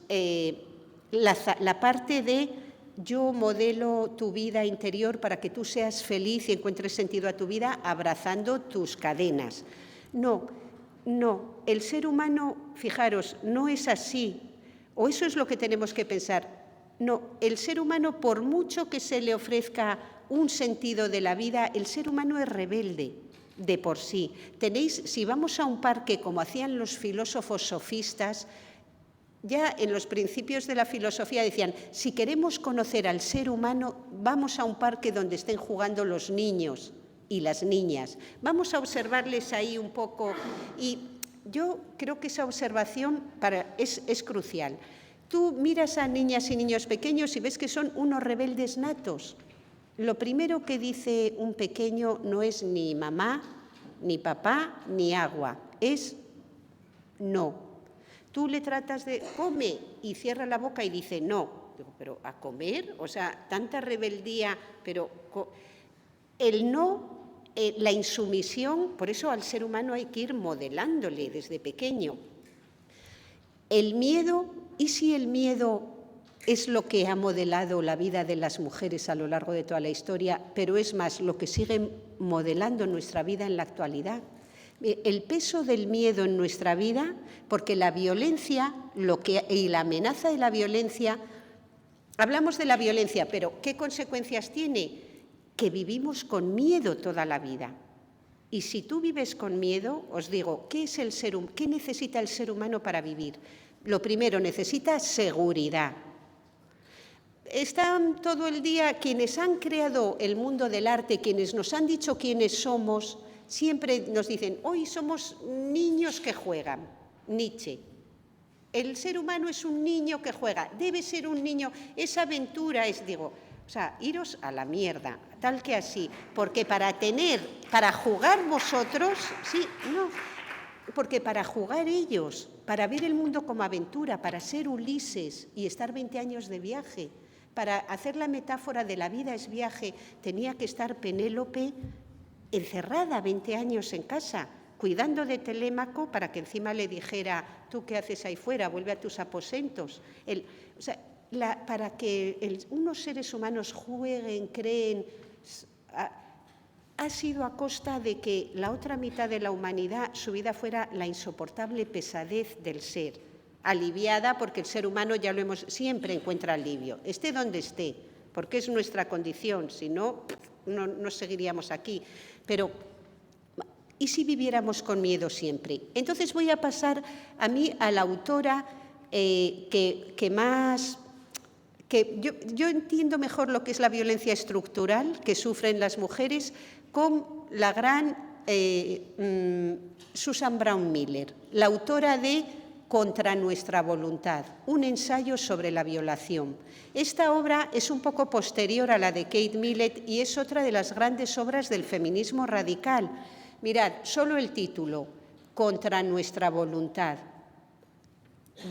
la parte de yo modelo tu vida interior para que tú seas feliz y encuentres sentido a tu vida abrazando tus cadenas. No, el ser humano, fijaros, no es así. O eso es lo que tenemos que pensar. No, el ser humano, por mucho que se le ofrezca un sentido de la vida, el ser humano es rebelde de por sí. Si vamos a un parque como hacían los filósofos sofistas, ya en los principios de la filosofía decían, si queremos conocer al ser humano, vamos a un parque donde estén jugando los niños y las niñas. Vamos a observarles ahí un poco y... Yo creo que esa observación es crucial. Tú miras a niñas y niños pequeños y ves que son unos rebeldes natos. Lo primero que dice un pequeño no es ni mamá, ni papá, ni agua, es no. Tú le tratas de come y cierra la boca y dice no. Digo, pero ¿a comer? O sea, tanta rebeldía, pero el no, la insumisión, por eso al ser humano hay que ir modelándole desde pequeño. El miedo, ¿y si el miedo es lo que ha modelado la vida de las mujeres a lo largo de toda la historia, pero es más, lo que sigue modelando nuestra vida en la actualidad? El peso del miedo en nuestra vida, porque la violencia y la amenaza de la violencia, hablamos de la violencia, pero ¿qué consecuencias tiene? Que vivimos con miedo toda la vida. Y si tú vives con miedo, os digo, ¿qué necesita el ser humano para vivir? Lo primero, necesita seguridad. Están todo el día quienes han creado el mundo del arte, quienes nos han dicho quiénes somos, siempre nos dicen, hoy somos niños que juegan. Nietzsche. El ser humano es un niño que juega, debe ser un niño, esa aventura es, digo, o sea, iros a la mierda, tal que así, porque para jugar vosotros, sí, no, porque para jugar ellos, para ver el mundo como aventura, para ser Ulises y estar 20 años de viaje, para hacer la metáfora de la vida es viaje, tenía que estar Penélope encerrada 20 años en casa, cuidando de Telémaco para que encima le dijera, ¿tú qué haces ahí fuera? Vuelve a tus aposentos. Para que unos seres humanos jueguen, creen, ha sido a costa de que la otra mitad de la humanidad, su vida fuera la insoportable pesadez del ser, aliviada porque el ser humano, ya lo siempre encuentra alivio, esté donde esté, porque es nuestra condición, si no, no seguiríamos aquí. Pero, ¿y si viviéramos con miedo siempre? Entonces voy a pasar a la autora yo entiendo mejor lo que es la violencia estructural que sufren las mujeres con la gran Susan Brown Miller, la autora de Contra nuestra voluntad, un ensayo sobre la violación. Esta obra es un poco posterior a la de Kate Millett y es otra de las grandes obras del feminismo radical. Mirad, solo el título, Contra nuestra voluntad,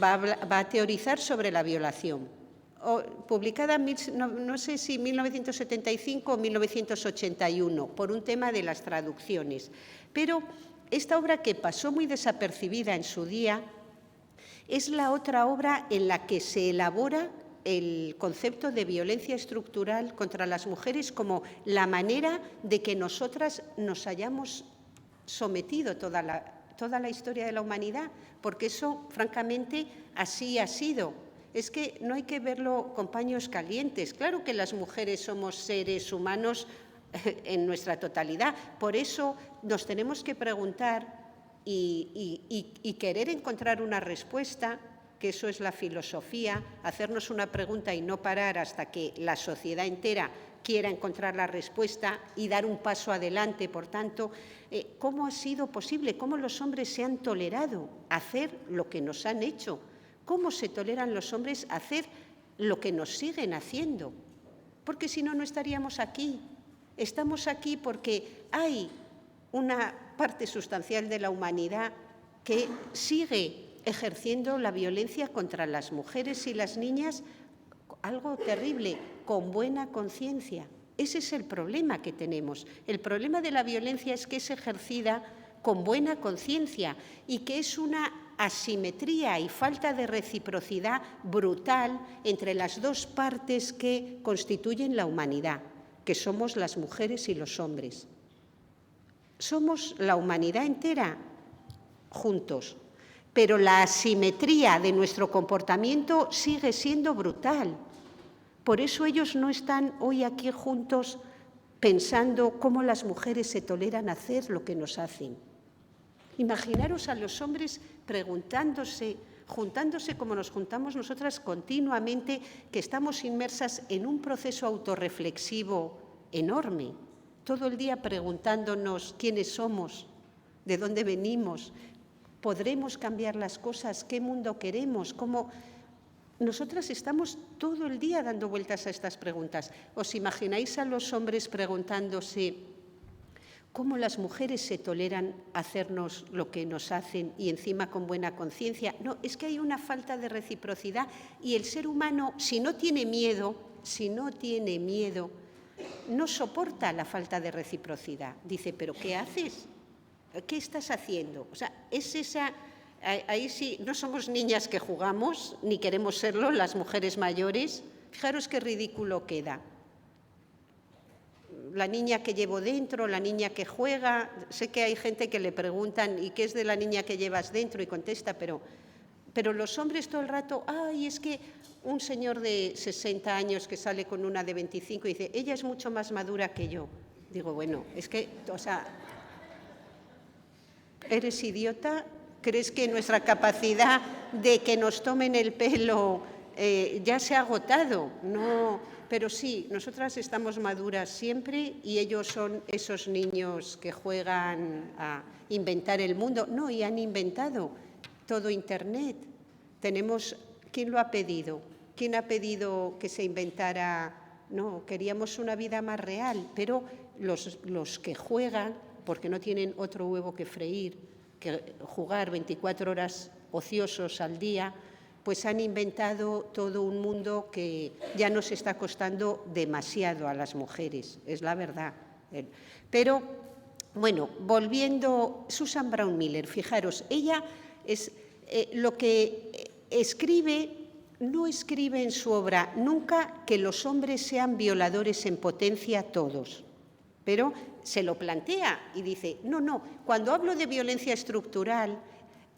va a teorizar sobre la violación. Publicada no sé si 1975 o 1981, por un tema de las traducciones. Pero esta obra, que pasó muy desapercibida en su día, es la otra obra en la que se elabora el concepto de violencia estructural contra las mujeres como la manera de que nosotras nos hayamos sometido toda la historia de la humanidad, porque eso, francamente, así ha sido. Es que no hay que verlo con paños calientes. Claro que las mujeres somos seres humanos en nuestra totalidad. Por eso nos tenemos que preguntar y querer encontrar una respuesta, que eso es la filosofía, hacernos una pregunta y no parar hasta que la sociedad entera quiera encontrar la respuesta y dar un paso adelante. Por tanto, ¿cómo ha sido posible? ¿Cómo los hombres se han tolerado hacer lo que nos han hecho? ¿Cómo se toleran los hombres hacer lo que nos siguen haciendo? Porque si no, no estaríamos aquí. Estamos aquí porque hay una parte sustancial de la humanidad que sigue ejerciendo la violencia contra las mujeres y las niñas, algo terrible, con buena conciencia. Ese es el problema que tenemos. El problema de la violencia es que es ejercida con buena conciencia y que es una asimetría y falta de reciprocidad brutal entre las dos partes que constituyen la humanidad, que somos las mujeres y los hombres. Somos la humanidad entera juntos, pero la asimetría de nuestro comportamiento sigue siendo brutal. Por eso ellos no están hoy aquí juntos pensando cómo las mujeres se toleran hacer lo que nos hacen. Imaginaros a los hombres preguntándose, juntándose como nos juntamos nosotras continuamente, que estamos inmersas en un proceso autorreflexivo enorme, todo el día preguntándonos quiénes somos, de dónde venimos, podremos cambiar las cosas, qué mundo queremos, cómo. Nosotras estamos todo el día dando vueltas a estas preguntas. ¿Os imagináis a los hombres preguntándose ¿Cómo las mujeres se toleran hacernos lo que nos hacen y encima con buena conciencia? No, es que hay una falta de reciprocidad y el ser humano, si no tiene miedo, no soporta la falta de reciprocidad. Dice, ¿pero qué haces? ¿Qué estás haciendo? O sea, es esa... Ahí sí, no somos niñas que jugamos, ni queremos serlo, las mujeres mayores. Fijaros qué ridículo queda. La niña que llevo dentro, la niña que juega. Sé que hay gente que le preguntan, ¿y qué es de la niña que llevas dentro? Y contesta, pero los hombres todo el rato, ay, es que un señor de 60 años que sale con una de 25 y dice, ella es mucho más madura que yo. Digo, bueno, es que, o sea, ¿eres idiota? ¿Crees que nuestra capacidad de que nos tomen el pelo ya se ha agotado? No. Pero sí, nosotras estamos maduras siempre y ellos son esos niños que juegan a inventar el mundo. No, y han inventado todo Internet. ¿Quién lo ha pedido? ¿Quién ha pedido que se inventara? No, queríamos una vida más real, pero los que juegan, porque no tienen otro huevo que freír, que jugar 24 horas ociosos al día, pues han inventado todo un mundo que ya nos está costando demasiado a las mujeres, es la verdad. Pero, bueno, volviendo, Susan Brown Miller, fijaros, ella es lo que escribe, no escribe en su obra nunca que los hombres sean violadores en potencia todos, pero se lo plantea y dice, no, cuando hablo de violencia estructural,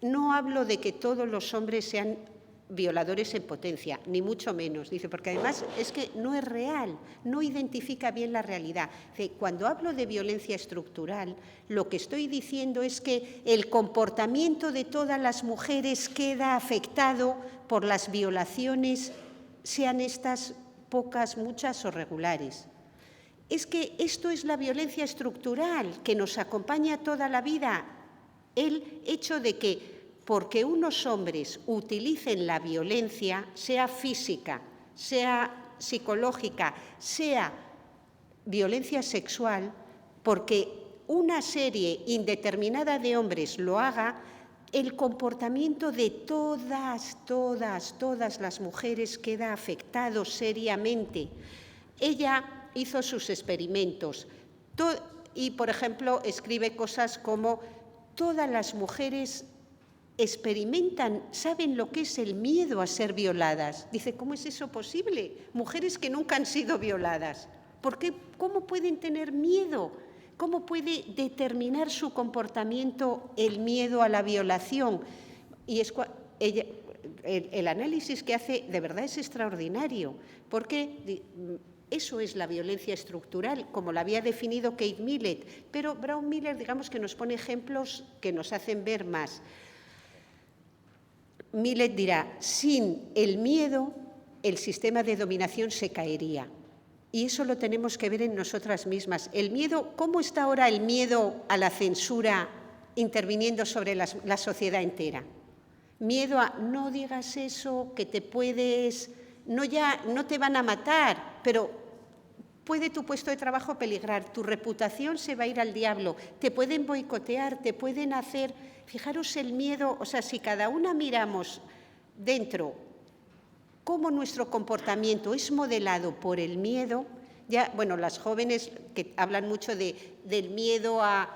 no hablo de que todos los hombres sean violadores en potencia, ni mucho menos. Dice, porque además es que no es real, no identifica bien la realidad. Dice, cuando hablo de violencia estructural, lo que estoy diciendo es que el comportamiento de todas las mujeres queda afectado por las violaciones, sean estas pocas, muchas o regulares. Es que esto es la violencia estructural que nos acompaña toda la vida. El hecho de que porque unos hombres utilicen la violencia, sea física, sea psicológica, sea violencia sexual, porque una serie indeterminada de hombres lo haga, el comportamiento de todas las mujeres queda afectado seriamente. Ella hizo sus experimentos y, por ejemplo, escribe cosas como todas las mujeres experimentan, saben lo que es el miedo a ser violadas. Dice, ¿cómo es eso posible? Mujeres que nunca han sido violadas. ¿Por qué? ¿Cómo pueden tener miedo? ¿Cómo puede determinar su comportamiento el miedo a la violación? Y el análisis que hace de verdad es extraordinario, porque eso es la violencia estructural, como la había definido Kate Millett. Pero Brown Miller, digamos que nos pone ejemplos que nos hacen ver más. Millett dirá, sin el miedo, el sistema de dominación se caería. Y eso lo tenemos que ver en nosotras mismas. El miedo, ¿cómo está ahora el miedo a la censura interviniendo sobre la sociedad entera? Miedo a, no digas eso, que te puedes, no te van a matar, pero puede tu puesto de trabajo peligrar, tu reputación se va a ir al diablo, te pueden boicotear, te pueden hacer... Fijaros el miedo, o sea, si cada una miramos dentro cómo nuestro comportamiento es modelado por el miedo, ya, bueno, las jóvenes que hablan mucho del miedo a...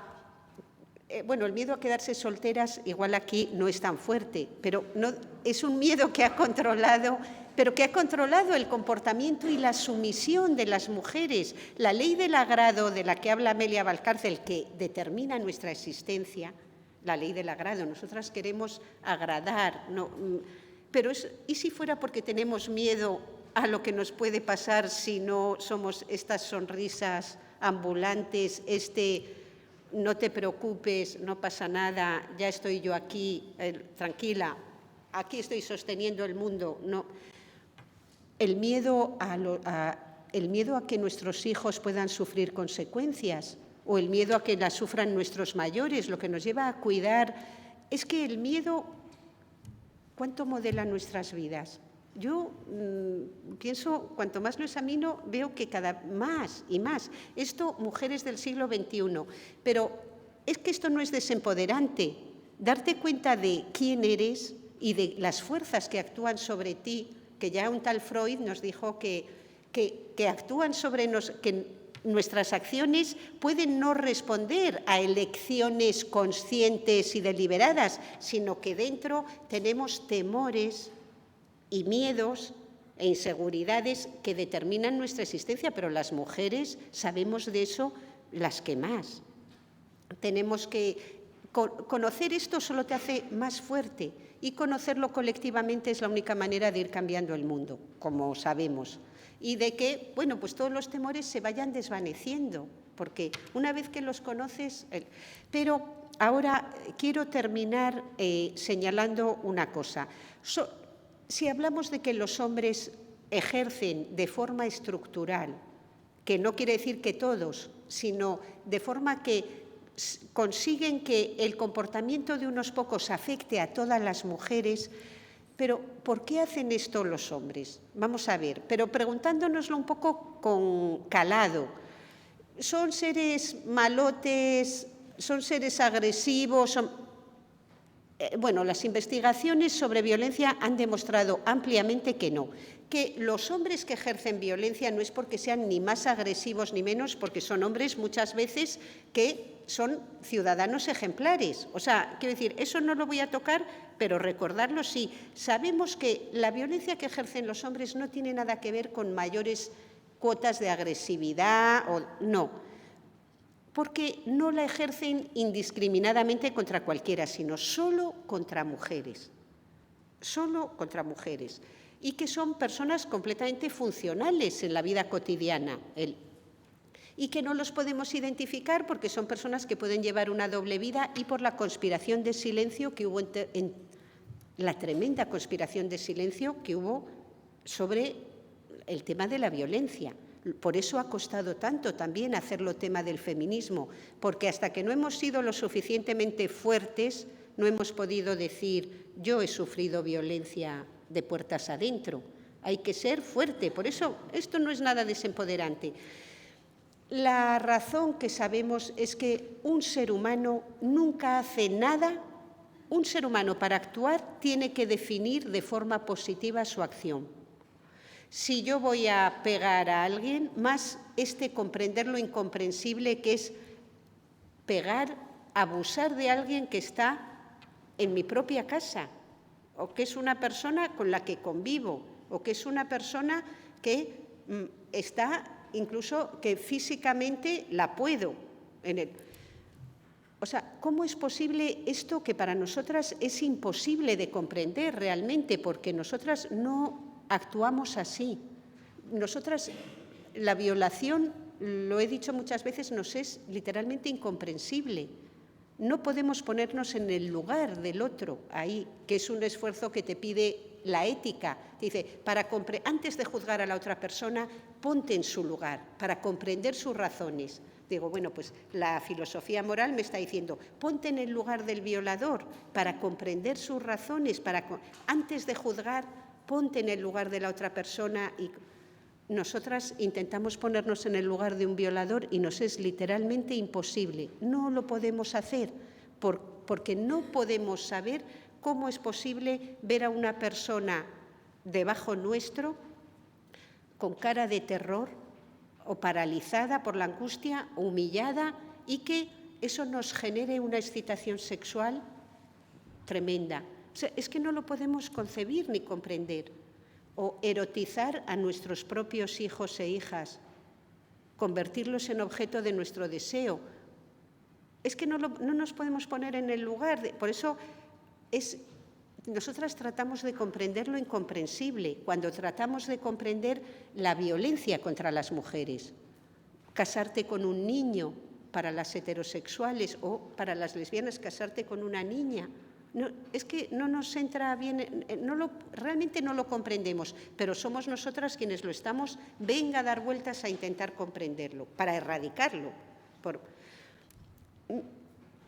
bueno, el miedo a quedarse solteras igual aquí no es tan fuerte, pero no, es un miedo que ha controlado... pero que ha controlado el comportamiento y la sumisión de las mujeres. La ley del agrado de la que habla Amelia Valcárcel, que determina nuestra existencia, la ley del agrado, nosotras queremos agradar, no, pero ¿y si fuera porque tenemos miedo a lo que nos puede pasar si no somos estas sonrisas ambulantes, no te preocupes, no pasa nada, ya estoy yo aquí, tranquila, aquí estoy sosteniendo el mundo? No. El miedo a que nuestros hijos puedan sufrir consecuencias o el miedo a que las sufran nuestros mayores, lo que nos lleva a cuidar. Es que el miedo, ¿cuánto modela nuestras vidas? Yo pienso, cuanto más lo examino, veo que cada más y más. Esto, mujeres del siglo XXI. Pero es que esto no es desempoderante. Darte cuenta de quién eres y de las fuerzas que actúan sobre ti, que ya un tal Freud nos dijo que actúan sobre nosotros, que nuestras acciones pueden no responder a elecciones conscientes y deliberadas, sino que dentro tenemos temores y miedos e inseguridades que determinan nuestra existencia, pero las mujeres sabemos de eso las que más. Tenemos que conocer esto, solo te hace más fuerte, y conocerlo colectivamente es la única manera de ir cambiando el mundo, como sabemos, y de que, bueno, pues todos los temores se vayan desvaneciendo, porque una vez que los conoces... Pero ahora quiero terminar señalando una cosa. Si hablamos de que los hombres ejercen de forma estructural, que no quiere decir que todos, sino de forma que consiguen que el comportamiento de unos pocos afecte a todas las mujeres, pero ¿por qué hacen esto los hombres? Vamos a ver, pero preguntándonoslo un poco con calado. ¿Son seres malotes? ¿Son seres agresivos? Bueno, las investigaciones sobre violencia han demostrado ampliamente que no, que los hombres que ejercen violencia no es porque sean ni más agresivos ni menos, porque son hombres muchas veces que son ciudadanos ejemplares. O sea, quiero decir, eso no lo voy a tocar, pero recordarlo sí. Sabemos que la violencia que ejercen los hombres no tiene nada que ver con mayores cuotas de agresividad, no, porque no la ejercen indiscriminadamente contra cualquiera, sino solo contra mujeres, y que son personas completamente funcionales en la vida cotidiana, y que no los podemos identificar porque son personas que pueden llevar una doble vida, y por la conspiración de silencio que hubo, la tremenda conspiración de silencio que hubo sobre el tema de la violencia. Por eso ha costado tanto también hacerlo tema del feminismo, porque hasta que no hemos sido lo suficientemente fuertes, no hemos podido decir yo he sufrido violencia de puertas adentro. Hay que ser fuerte, por eso esto no es nada desempoderante. La razón que sabemos es que un ser humano nunca hace nada. Un ser humano para actuar tiene que definir de forma positiva su acción. Si yo voy a pegar a alguien, más comprender lo incomprensible que es pegar, abusar de alguien que está en mi propia casa, o que es una persona con la que convivo, o que es una persona que está, incluso que físicamente la puedo. O sea, ¿cómo es posible esto que para nosotras es imposible de comprender realmente? Porque nosotras no actuamos así. Nosotras, la violación, lo he dicho muchas veces, nos es literalmente incomprensible. No podemos ponernos en el lugar del otro, ahí, que es un esfuerzo que te pide la ética. Te dice, antes de juzgar a la otra persona, ponte en su lugar, para comprender sus razones. Digo, bueno, pues la filosofía moral me está diciendo, ponte en el lugar del violador, para comprender sus razones, antes de juzgar, ponte en el lugar de la otra persona. Y nosotras intentamos ponernos en el lugar de un violador y nos es literalmente imposible. No lo podemos hacer porque no podemos saber cómo es posible ver a una persona debajo nuestro con cara de terror o paralizada por la angustia, humillada, y que eso nos genere una excitación sexual tremenda. O sea, es que no lo podemos concebir ni comprender. O erotizar a nuestros propios hijos e hijas, convertirlos en objeto de nuestro deseo. Es que no nos podemos poner en el lugar. Por eso nosotras tratamos de comprender lo incomprensible, cuando tratamos de comprender la violencia contra las mujeres. Casarte con un niño para las heterosexuales, o para las lesbianas casarte con una niña. No, es que no nos entra bien, realmente no lo comprendemos, pero somos nosotras quienes lo estamos, venga a dar vueltas a intentar comprenderlo, para erradicarlo.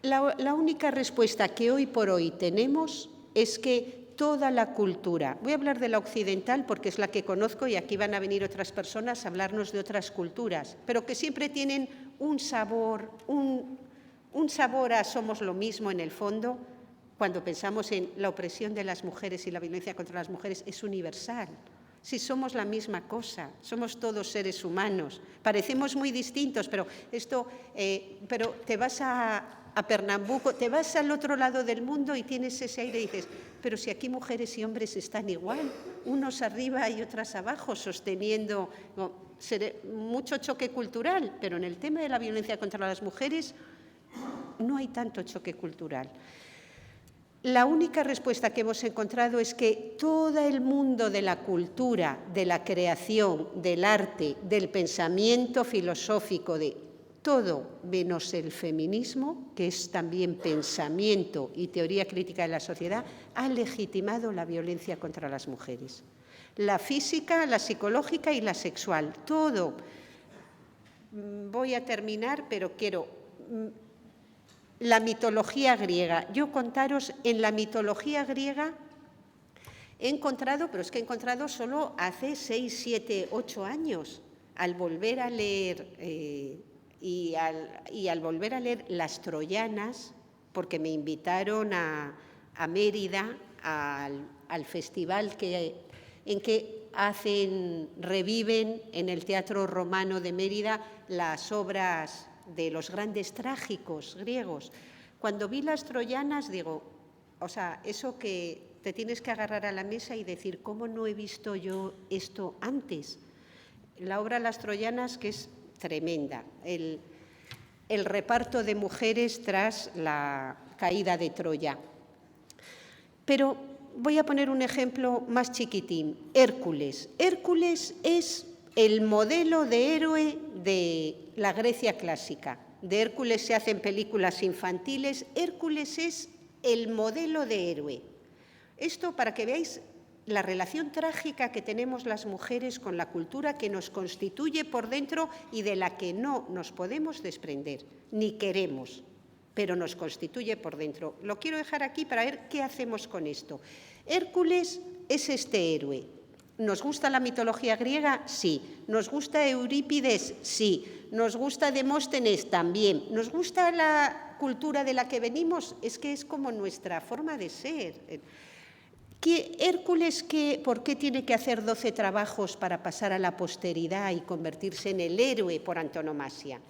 La única respuesta que hoy por hoy tenemos es que toda la cultura. Voy a hablar de la occidental porque es la que conozco y aquí van a venir otras personas a hablarnos de otras culturas, pero que siempre tienen un sabor, un sabor a somos lo mismo en el fondo. Cuando pensamos en la opresión de las mujeres y la violencia contra las mujeres, es universal. Si somos la misma cosa, somos todos seres humanos, parecemos muy distintos, pero te vas a Pernambuco, te vas al otro lado del mundo y tienes ese aire y dices, pero si aquí mujeres y hombres están igual, unos arriba y otras abajo, sosteniendo mucho choque cultural, pero en el tema de la violencia contra las mujeres no hay tanto choque cultural. La única respuesta que hemos encontrado es que todo el mundo de la cultura, de la creación, del arte, del pensamiento filosófico, de todo menos el feminismo, que es también pensamiento y teoría crítica de la sociedad, ha legitimado la violencia contra las mujeres. La física, la psicológica y la sexual, todo. Voy a terminar, pero quiero... La mitología griega. Yo contaros, en la mitología griega he encontrado, pero es que he encontrado solo hace 6, 7, 8 años, al volver a leer y al volver a leer Las Troyanas, porque me invitaron a Mérida al festival en que reviven en el Teatro Romano de Mérida las obras de los grandes trágicos griegos. Cuando vi Las Troyanas, digo, o sea, eso que te tienes que agarrar a la mesa y decir, ¿cómo no he visto yo esto antes? La obra Las Troyanas, que es tremenda, el reparto de mujeres tras la caída de Troya. Pero voy a poner un ejemplo más chiquitín, Hércules. Hércules es el modelo de héroe de la Grecia clásica. De Hércules se hacen películas infantiles. Hércules es el modelo de héroe. Esto para que veáis la relación trágica que tenemos las mujeres con la cultura que nos constituye por dentro y de la que no nos podemos desprender, ni queremos, pero nos constituye por dentro. Lo quiero dejar aquí para ver qué hacemos con esto. Hércules es este héroe. ¿Nos gusta la mitología griega? Sí. ¿Nos gusta Eurípides? Sí. ¿Nos gusta Demóstenes? También. ¿Nos gusta la cultura de la que venimos? Es que es como nuestra forma de ser. Hércules, ¿por qué tiene que hacer 12 trabajos para pasar a la posteridad y convertirse en el héroe por antonomasia?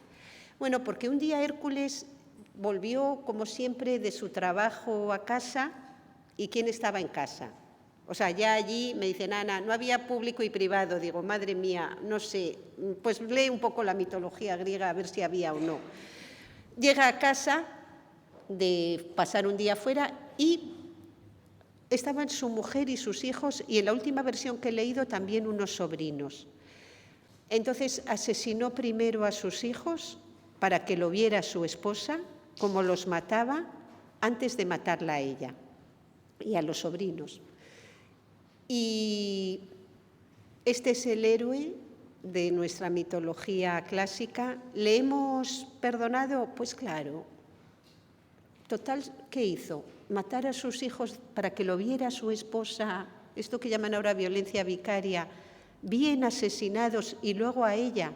Bueno, porque un día Hércules volvió, como siempre, de su trabajo a casa. ¿Y quién estaba en casa? O sea, ya allí me dicen, Ana, no había público y privado. Digo, madre mía, no sé, pues lee un poco la mitología griega a ver si había o no. Llega a casa de pasar un día fuera y estaban su mujer y sus hijos y en la última versión que he leído también unos sobrinos. Entonces asesinó primero a sus hijos para que lo viera su esposa, como los mataba, antes de matarla a ella y a los sobrinos. Y este es el héroe de nuestra mitología clásica. ¿Le hemos perdonado? Pues claro. Total, ¿qué hizo? Matar a sus hijos para que lo viera su esposa, esto que llaman ahora violencia vicaria, bien asesinados y luego a ella.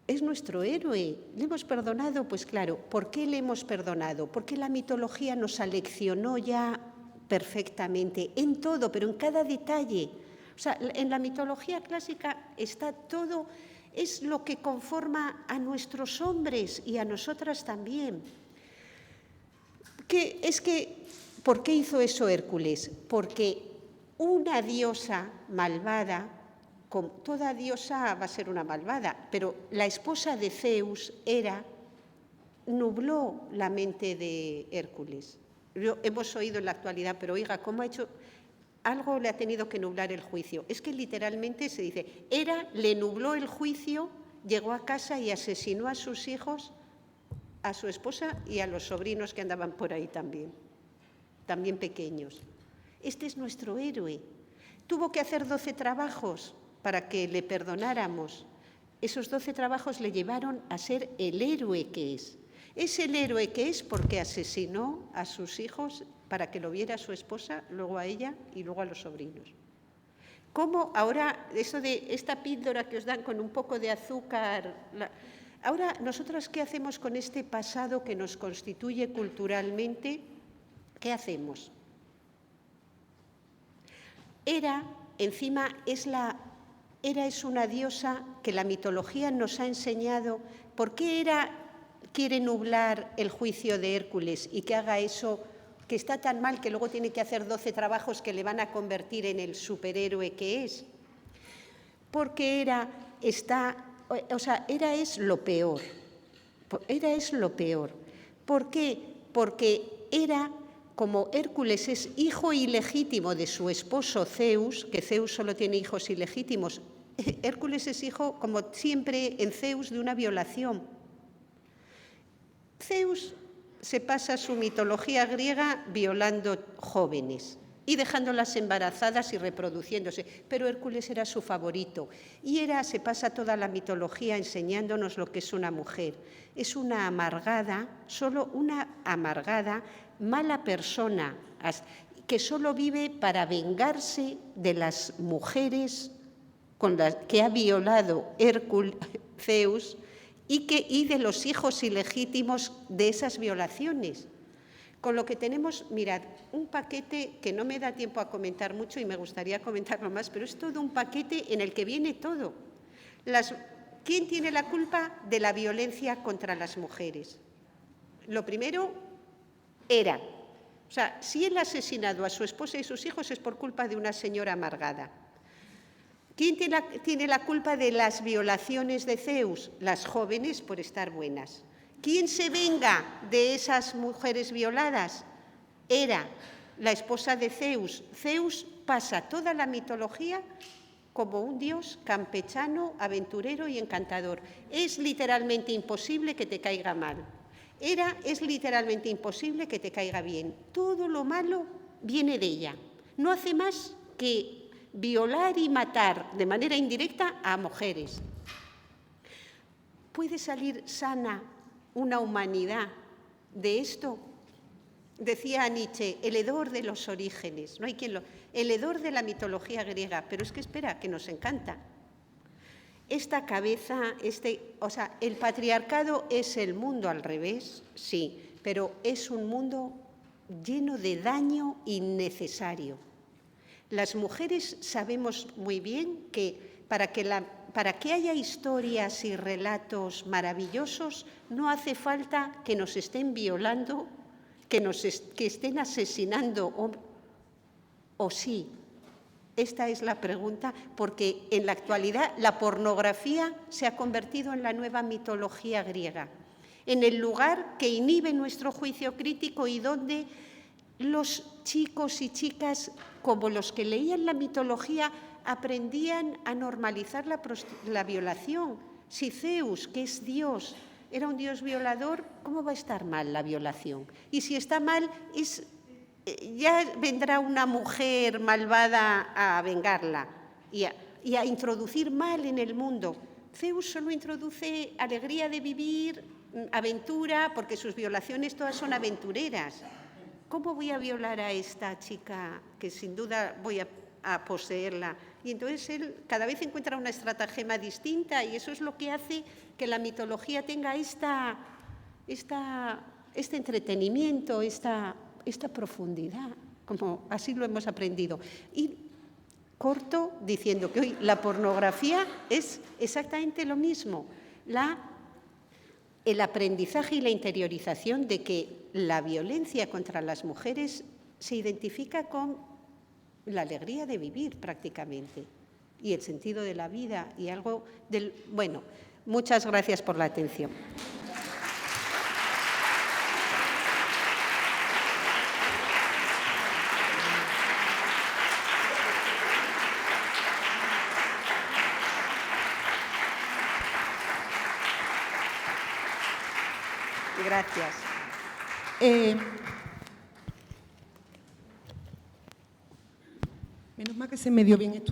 Es nuestro héroe. ¿Le hemos perdonado? Pues claro. ¿Por qué le hemos perdonado? Porque la mitología nos aleccionó ya perfectamente, en todo, pero en cada detalle. O sea, en la mitología clásica está todo, es lo que conforma a nuestros hombres y a nosotras también. ¿Por qué hizo eso Hércules? Porque una diosa malvada, toda diosa va a ser una malvada, pero la esposa de Zeus nubló la mente de Hércules. Hemos oído en la actualidad, pero oiga, ¿cómo ha hecho? Algo le ha tenido que nublar el juicio. Es que literalmente se dice, le nubló el juicio, llegó a casa y asesinó a sus hijos, a su esposa y a los sobrinos que andaban por ahí también pequeños. Este es nuestro héroe. Tuvo que hacer 12 trabajos para que le perdonáramos. Esos 12 trabajos le llevaron a ser el héroe que es. Es el héroe que es porque asesinó a sus hijos para que lo viera su esposa, luego a ella y luego a los sobrinos. ¿Cómo ahora, eso de esta píldora que os dan con un poco de azúcar? Ahora, ¿nosotras qué hacemos con este pasado que nos constituye culturalmente? ¿Qué hacemos? Hera, encima, Hera es una diosa que la mitología nos ha enseñado. ¿Por qué Hera quiere nublar el juicio de Hércules y que haga eso, que está tan mal que luego tiene que hacer 12 trabajos que le van a convertir en el superhéroe que es? Porque Hera es lo peor. Hera es lo peor. ¿Por qué? Porque Hera, como Hércules es hijo ilegítimo de su esposo Zeus, que Zeus solo tiene hijos ilegítimos, Hércules es hijo, como siempre en Zeus, de una violación. Zeus se pasa su mitología griega violando jóvenes y dejándolas embarazadas y reproduciéndose, pero Hércules era su favorito. Y Hera se pasa toda la mitología enseñándonos lo que es una mujer. Es una amargada, solo una amargada, mala persona, que solo vive para vengarse de las mujeres con las que ha violado Zeus y de los hijos ilegítimos de esas violaciones. Con lo que tenemos, mirad, un paquete que no me da tiempo a comentar mucho y me gustaría comentarlo más, pero es todo un paquete en el que viene todo. ¿Quién tiene la culpa de la violencia contra las mujeres? Lo primero, Hera. O sea, si él ha asesinado a su esposa y sus hijos es por culpa de una señora amargada. ¿Quién tiene la culpa de las violaciones de Zeus? Las jóvenes por estar buenas. ¿Quién se venga de esas mujeres violadas? Hera, la esposa de Zeus. Zeus pasa toda la mitología como un dios campechano, aventurero y encantador. Es literalmente imposible que te caiga mal. Hera es literalmente imposible que te caiga bien. Todo lo malo viene de ella. No hace más que violar y matar de manera indirecta a mujeres. ¿Puede salir sana una humanidad de esto? Decía Nietzsche, el hedor de los orígenes, no hay quien el hedor de la mitología griega, pero es que espera, que nos encanta. Esta cabeza, el patriarcado es el mundo al revés, sí, pero es un mundo lleno de daño innecesario. Las mujeres sabemos muy bien que para que haya historias y relatos maravillosos no hace falta que nos estén violando, que estén asesinando o sí. Esta es la pregunta, porque en la actualidad la pornografía se ha convertido en la nueva mitología griega, en el lugar que inhibe nuestro juicio crítico y donde los chicos y chicas, como los que leían la mitología, aprendían a normalizar la violación. Si Zeus, que es Dios, era un dios violador, ¿cómo va a estar mal la violación? Y si está mal, ya vendrá una mujer malvada a vengarla y a introducir mal en el mundo. Zeus solo introduce alegría de vivir, aventura, porque sus violaciones todas son aventureras. ¿Cómo voy a violar a esta chica que sin duda voy a poseerla? Y entonces él cada vez encuentra una estratagema distinta y eso es lo que hace que la mitología tenga este entretenimiento, esta profundidad, como así lo hemos aprendido. Y corto diciendo que hoy la pornografía es exactamente lo mismo, el aprendizaje y la interiorización de que la violencia contra las mujeres se identifica con la alegría de vivir prácticamente y el sentido de la vida y algo del... Bueno, muchas gracias por la atención. Gracias. Menos mal que se me dio bien estudiar.